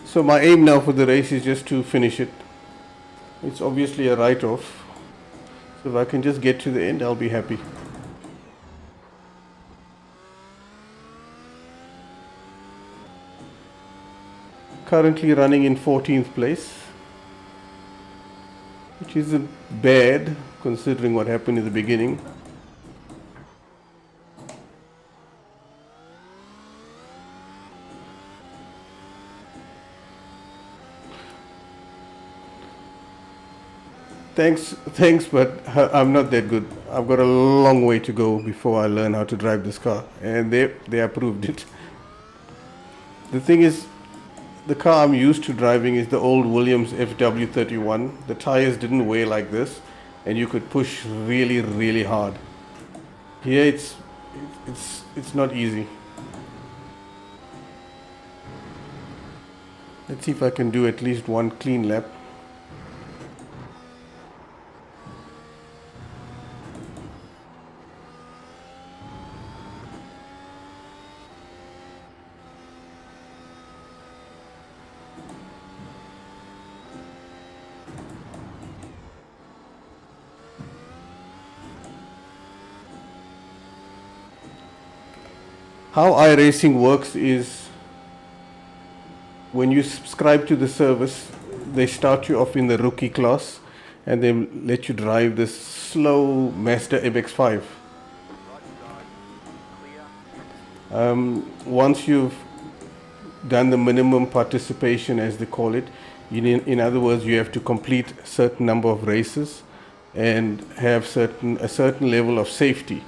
So my aim now for the race is just to finish it. It's obviously a write-off. So if I can just get to the end, I'll be happy. Currently running in 14th place, which isn't bad considering what happened in the beginning. Thanks, but I'm not that good. I've got a long way to go before I learn how to drive this car, and they approved it. The thing is, the car I'm used to driving is the old Williams FW31. The tires didn't weigh like this, and you could push really, really hard. Here it's not easy. Let's see if I can do at least one clean lap. How iRacing works is when you subscribe to the service, they start you off in the rookie class and they let you drive this slow Mazda MX-5. Right side, clear. Once you've done the minimum participation, as they call it, in other words, you have to complete a certain number of races and have a certain level of safety.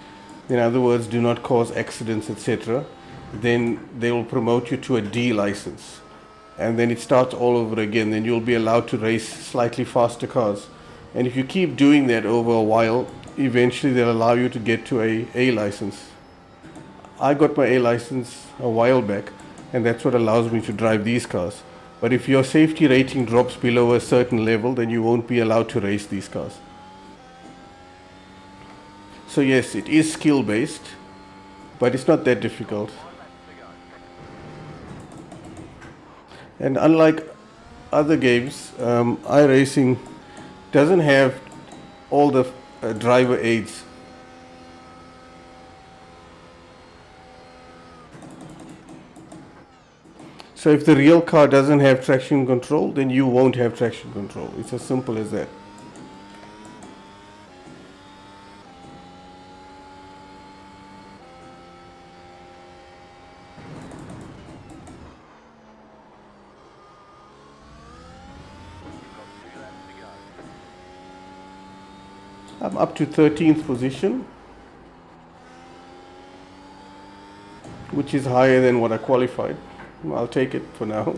In other words, do not cause accidents, etc. Then they will promote you to a D license, and then it starts all over again. Then you'll be allowed to race slightly faster cars, and if you keep doing that over a while, eventually they'll allow you to get to a A license. I got my A license a while back, and that's what allows me to drive these cars. But if your safety rating drops below a certain level, then you won't be allowed to race these cars. So yes, it is skill based, but it's not that difficult. And unlike other games, iRacing doesn't have all the driver aids. So if the real car doesn't have traction control, then you won't have traction control. It's as simple as that. I'm up to 13th position, which is higher than what I qualified. I'll take it for now.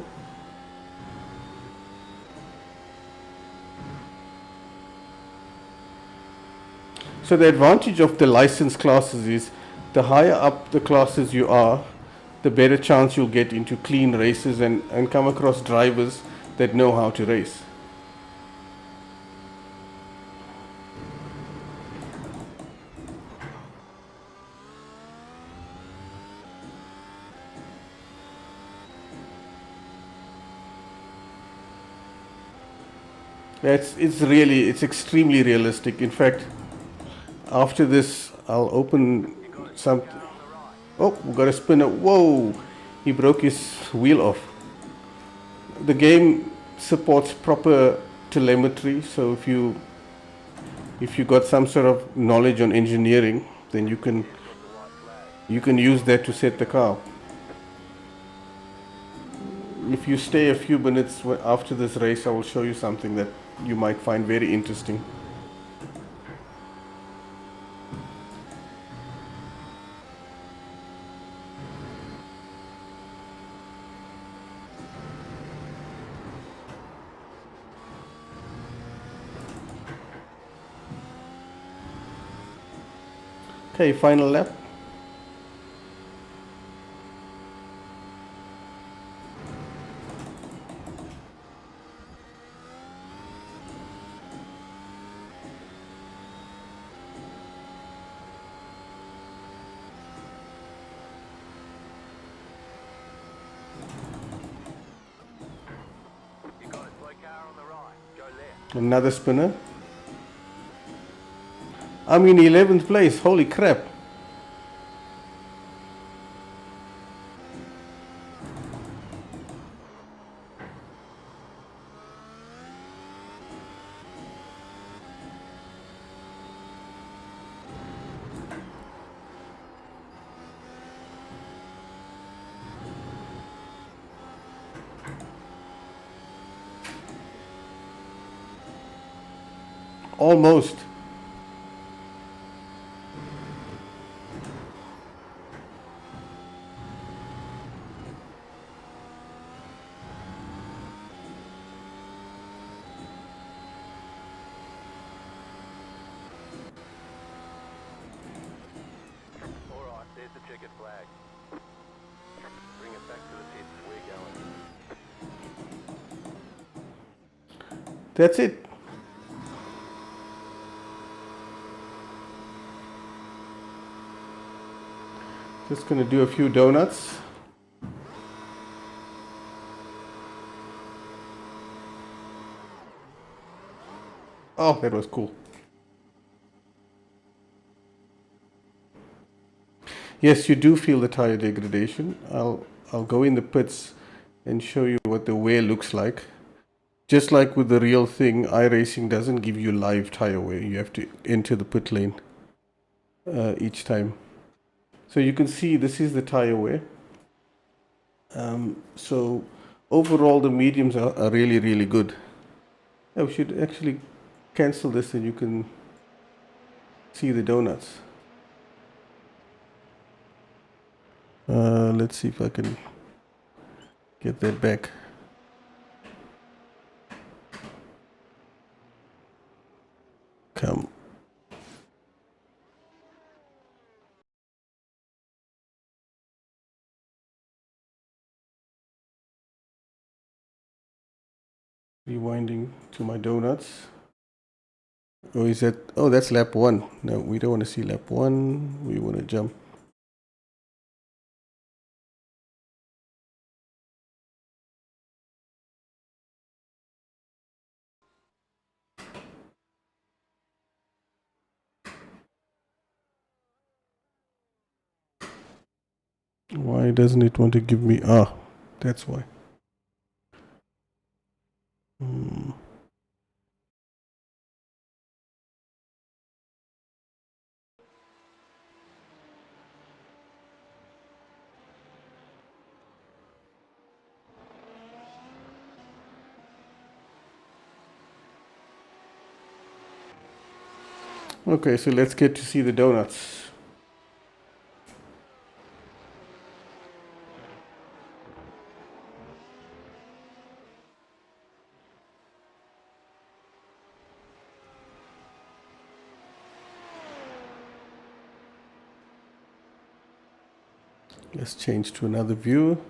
So the advantage of the license classes is the higher up the classes you are, the better chance you'll get into clean races and come across drivers that know how to race. It's extremely realistic. In fact, after this, I'll open some. Oh, we got a spinner. Whoa! He broke his wheel off. The game supports proper telemetry, so if you got some sort of knowledge on engineering, then you can use that to set the car. If you stay a few minutes after this race, I will show you something that you might find very interesting. Okay, final lap. Another spinner. I'm in 11th place. Holy crap. Almost. Alright, there's the checkered flag. Bring it back to the pits, we're going. That's it. Just gonna do a few donuts. Oh, that was cool. Yes, you do feel the tire degradation. I'll go in the pits and show you what the wear looks like. Just like with the real thing, iRacing doesn't give you live tire wear. You have to enter the pit lane each time. So you can see this is the tire wear. So overall, the mediums are really, really good. I we should actually cancel this and you can see the donuts. Let's see if I can get that back. Come. Rewinding to my donuts. Oh, is that? Oh, that's lap 1. No, we don't want to see lap 1. We want to jump. Why doesn't it want to give me? Ah, that's why. Okay, so let's get to see the donuts. Let's change to another view.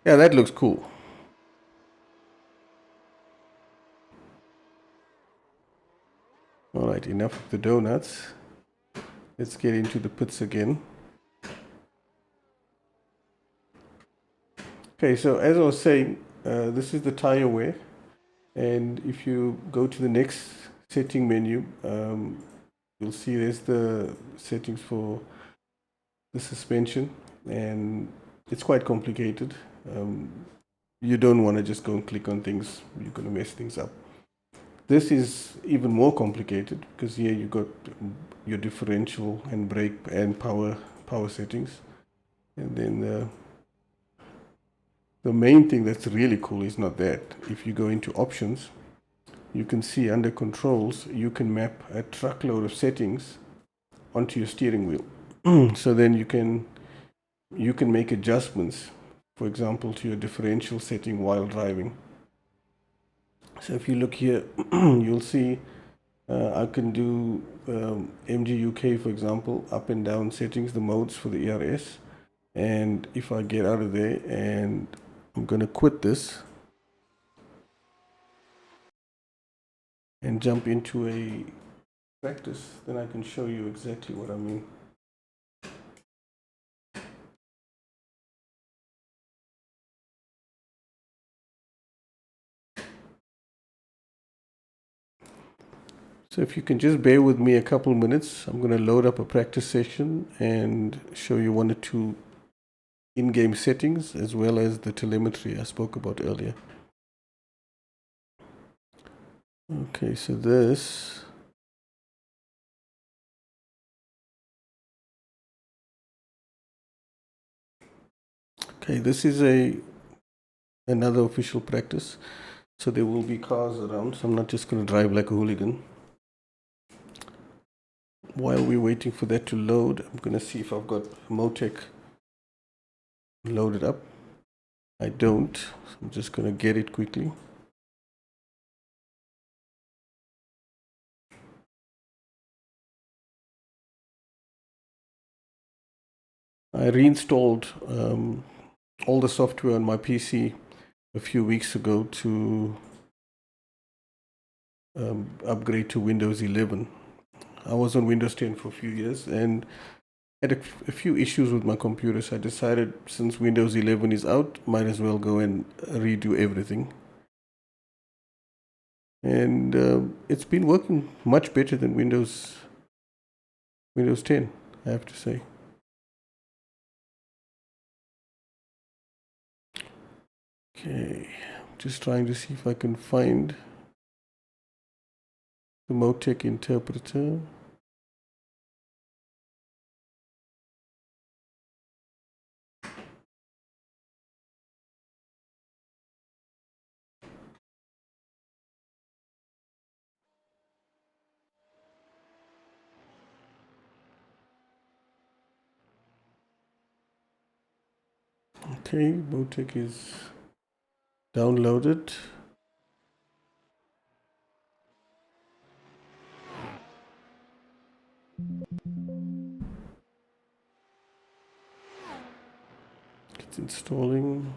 Yeah, that looks cool. Alright, enough of the donuts. Let's get into the pits again. Okay, so as I was saying, this is the tire wear. And if you go to the next setting menu, you'll see there's the settings for the suspension. And it's quite complicated. You don't want to just go and click on things. You're going to mess things up. This is even more complicated because here you got your differential and brake and power settings, and then the main thing that's really cool is not that. If you go into options, you can see under controls you can map a truckload of settings onto your steering wheel. So then you can make adjustments, for example, to your differential setting while driving. So if you look here, you'll see I can do MG UK, for example, up and down settings, the modes for the ERS. And if I get out of there and I'm going to quit this and jump into a practice, then I can show you exactly what I mean. So if you can just bear with me a couple minutes, I'm going to load up a practice session and show you 1 or 2 in-game settings as well as the telemetry I spoke about earlier. Okay, so this. Okay, this is another official practice. So there will be cars around, so I'm not just going to drive like a hooligan. While we're waiting for that to load, I'm going to see if I've got Motec loaded up. I don't, so I'm just going to get it quickly. I reinstalled all the software on my PC a few weeks ago to upgrade to Windows 11. I was on Windows 10 for a few years and had a few issues with my computer, so I decided since Windows 11 is out, might as well go and redo everything. And it's been working much better than Windows 10, I have to say. Okay, just trying to see if I can find the Motec interpreter. Okay, Motec is downloaded. It's installing.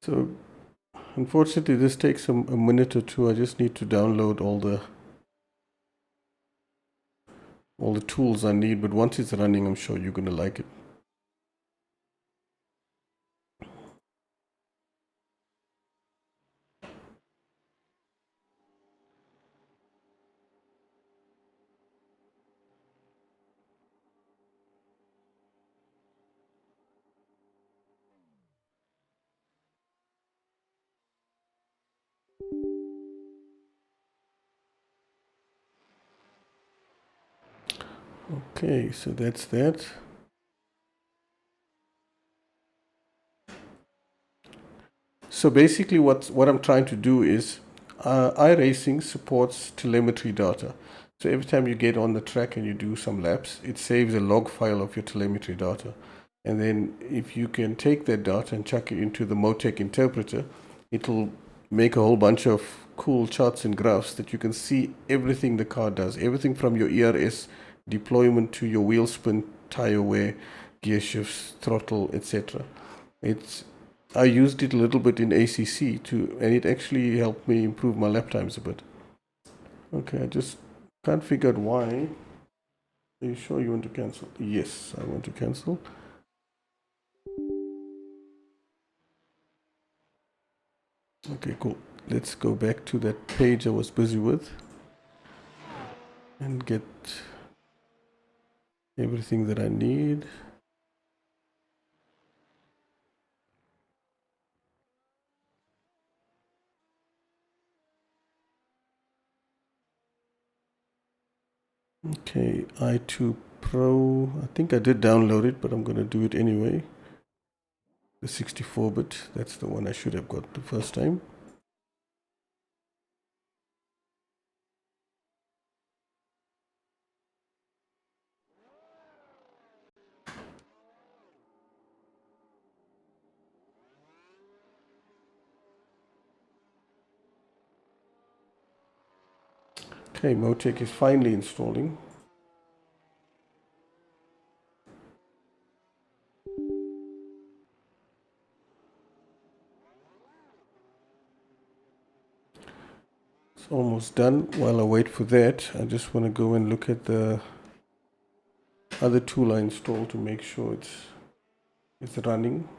So unfortunately this takes a minute or two. I just need to download all the tools I need, but once it's running, I'm sure you're gonna like it. Okay, so that's that. So basically what I'm trying to do is iRacing supports telemetry data. So every time you get on the track and you do some laps, it saves a log file of your telemetry data. And then if you can take that data and chuck it into the Motec interpreter, it'll make a whole bunch of cool charts and graphs that you can see everything the car does, everything from your ERS deployment to your wheel spin, tire wear, gear shifts, throttle, etc. It's I used it a little bit in ACC too, and it actually helped me improve my lap times a bit. Okay, I just can't figure out why. Are you sure you want to cancel? Yes, I want to cancel. Okay, cool. Let's go back to that page I was busy with and get everything that I need. Okay, i2 Pro. I think I did download it, but I'm going to do it anyway. The 64-bit, that's the one I should have got the first time. Okay, Motec is finally installing. It's almost done. While I wait for that, I just want to go and look at the other tool I installed to make sure it's running.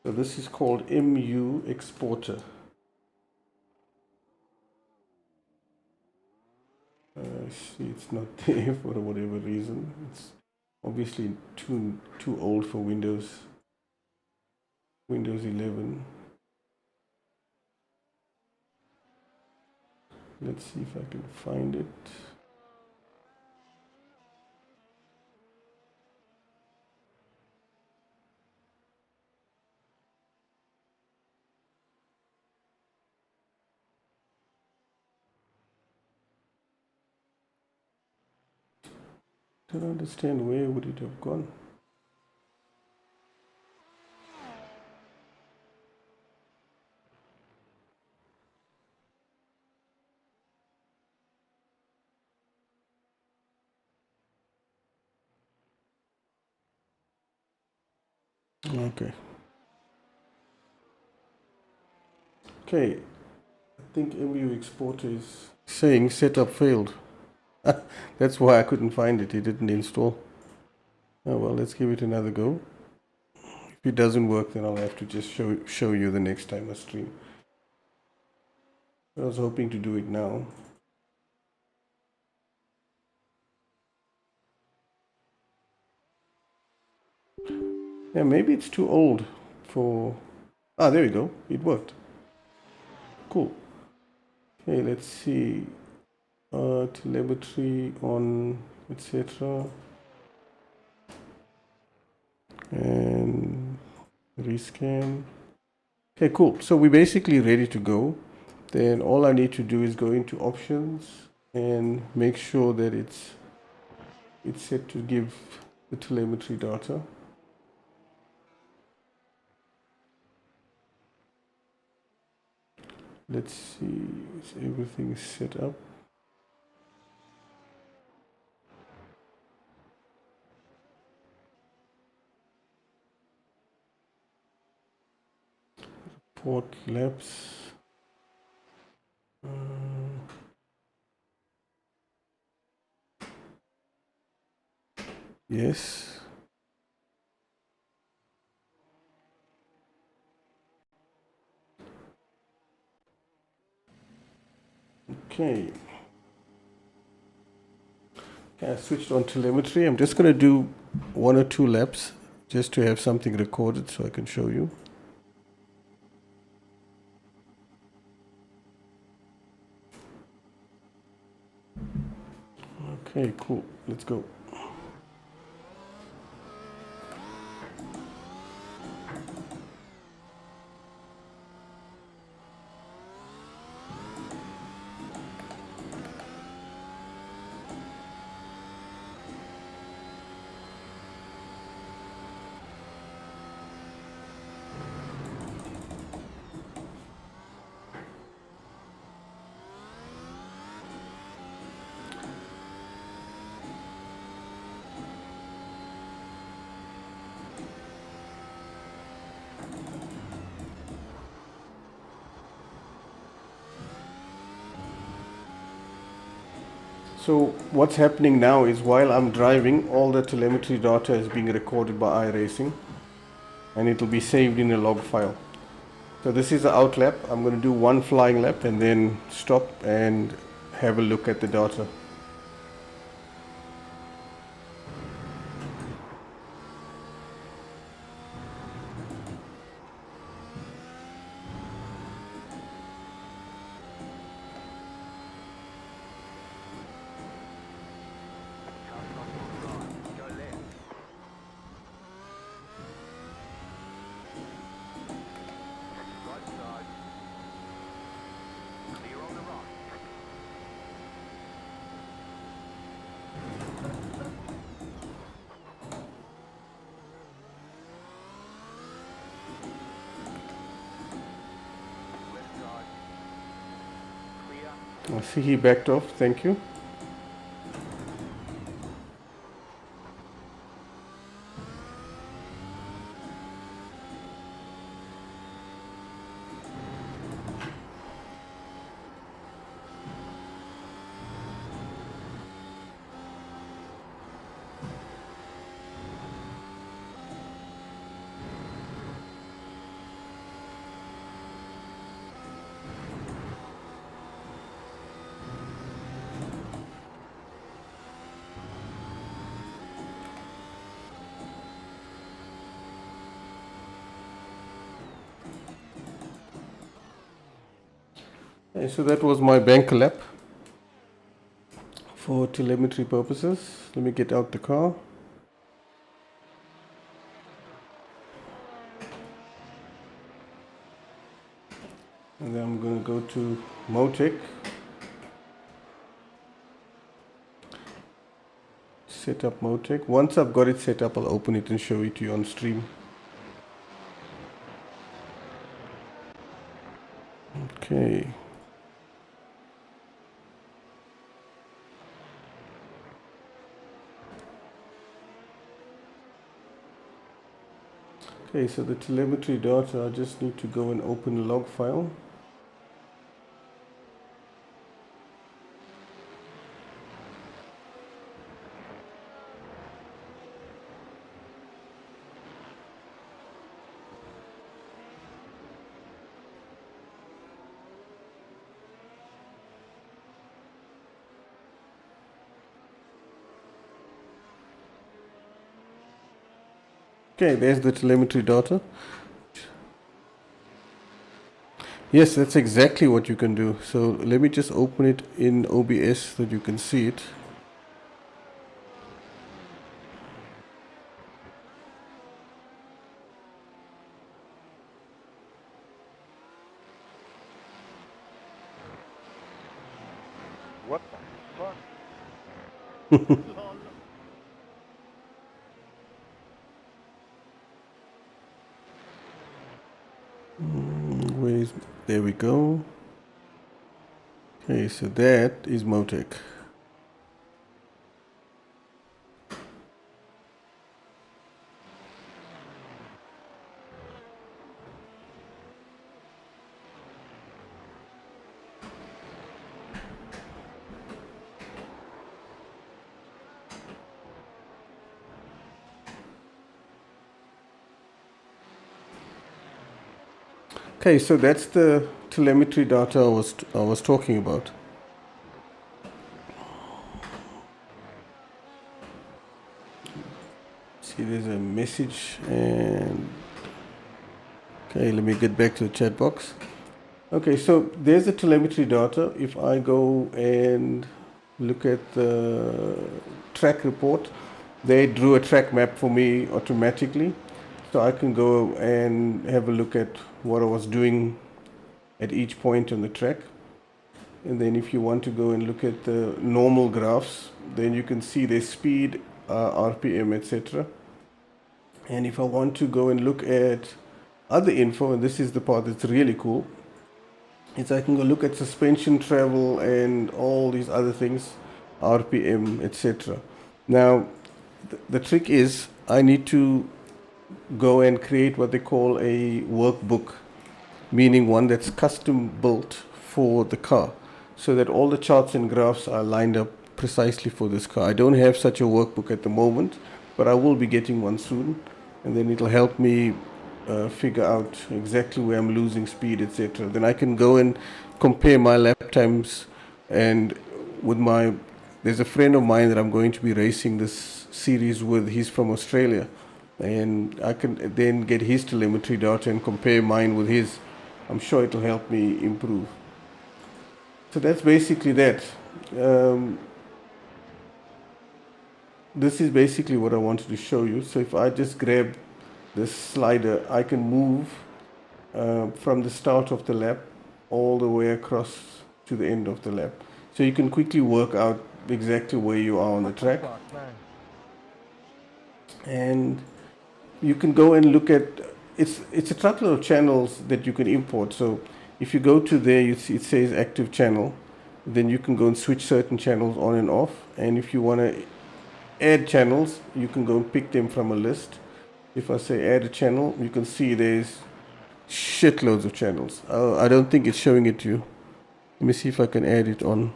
So this is called MU Exporter. I see it's not there for whatever reason. It's obviously too old for Windows 11. Let's see if I can find it. Don't understand where would it have gone. Okay. Okay. I think MU exporter is saying setup failed. That's why I couldn't find it. It didn't install. Oh well, let's give it another go. If it doesn't work, then I'll have to just show you the next time I stream. I was hoping to do it now. Yeah, maybe it's too old for... Ah, there we go. It worked. Cool. Okay, let's see. Telemetry on, etc. And rescan. Okay, cool. So we're basically ready to go. Then all I need to do is go into options and make sure that it's set to give the telemetry data. Let's see, is everything set up? Port labs. Yes. Okay. I switched on telemetry. I'm just going to do 1 or 2 laps just to have something recorded so I can show you. Okay, cool. Let's go. So what's happening now is while I'm driving, all the telemetry data is being recorded by iRacing and it will be saved in a log file. So this is the out lap. I'm going to do 1 flying lap and then stop and have a look at the data. Go left. Right side. Clear on the right. Left side. Clear. I see he backed off. Thank you. Okay, so that was my bank lap for telemetry purposes. Let me get out the car. And then I'm going to go to Motec. Set up Motec. Once I've got it set up, I'll open it and show it to you on stream. Okay. Okay, so the telemetry data, I just need to go and open the log file. Okay, there's the telemetry data. Yes, that's exactly what you can do. So let me just open it in OBS so that you can see it. What the fuck? Lol. There we go. Okay, so that is Motec. Okay, so that's the telemetry data I was talking about. See, there's a message, and okay, let me get back to the chat box. Okay, so there's the telemetry data. If I go and look at the track report, they drew a track map for me automatically. So I can go and have a look at what I was doing at each point on the track. And then if you want to go and look at the normal graphs, then you can see their speed, RPM, etc. And if I want to go and look at other info, and this is the part that's really cool, is I can go look at suspension travel and all these other things, RPM, etc. Now, the trick is I need to go and create what they call a workbook, meaning one that's custom built for the car, so that all the charts and graphs are lined up precisely for this car. I don't have such a workbook at the moment, but I will be getting one soon, and then it'll help me figure out exactly where I'm losing speed, etc. Then I can go and compare my lap times, and with my, there's a friend of mine that I'm going to be racing this series with. He's from Australia, and I can then get his telemetry data and compare mine with his. I'm sure it'll help me improve. So that's basically that. This is basically what I wanted to show you. So if I just grab this slider, I can move from the start of the lap all the way across to the end of the lap. So you can quickly work out exactly where you are on the track. And you can go and look at, it's a truckload of channels that you can import. So if you go to there, you see it says active channel. Then you can go and switch certain channels on and off. And if you want to add channels, you can go and pick them from a list. If I say add a channel, you can see there's shitloads of channels. I don't think it's showing it to you. Let me see if I can add it on.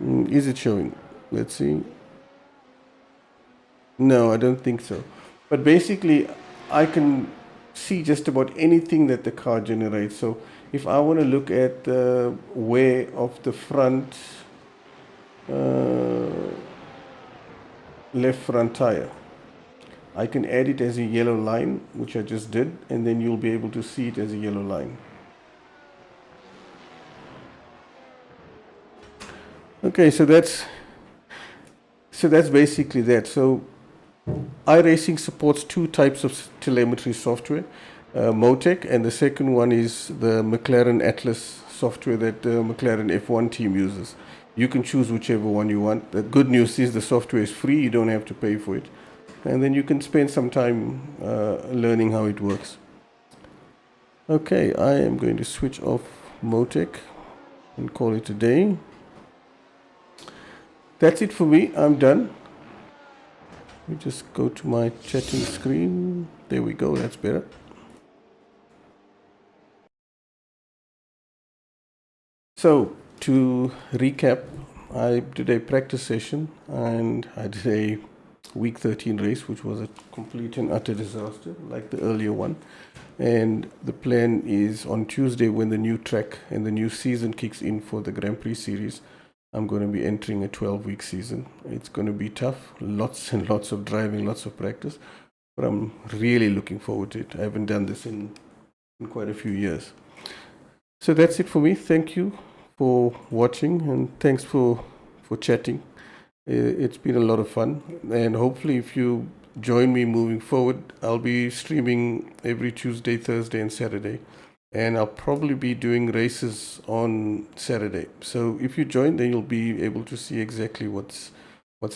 Is it showing? Let's see. No, I don't think so. But basically, I can see just about anything that the car generates. So if I want to look at the wear of the front left front tire, I can add it as a yellow line, which I just did, and then you'll be able to see it as a yellow line. Okay, so that's basically that. So iRacing supports two types of telemetry software, Motec, and the second one is the McLaren Atlas software that the McLaren F1 team uses. You can choose whichever one you want. The good news is the software is free, you don't have to pay for it. And then you can spend some time learning how it works. Okay, I am going to switch off Motec and call it a day. That's it for me, I'm done. Let me just go to my chatting screen. There we go, that's better. So, to recap, I did a practice session and I did a week 13 race, which was a complete and utter disaster, like the earlier one. And the plan is on Tuesday, when the new track and the new season kicks in for the Grand Prix series, I'm going to be entering a 12-week season. It's going to be tough, lots and lots of driving, lots of practice, but I'm really looking forward to it. I haven't done this in quite a few years. So that's it for me. Thank you for watching and thanks for chatting. It's been a lot of fun, and hopefully if you join me moving forward, I'll be streaming every Tuesday, Thursday and Saturday, and I'll probably be doing races on Saturday. So if you join, then you'll be able to see exactly what's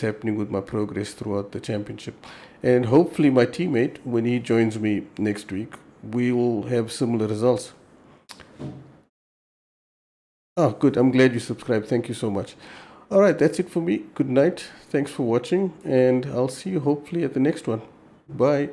happening with my progress throughout the championship. And hopefully my teammate, when he joins me next week, we will have similar results. Oh, good. I'm glad you subscribed. Thank you so much. All right, that's it for me. Good night. Thanks for watching, and I'll see you hopefully at the next one. Bye.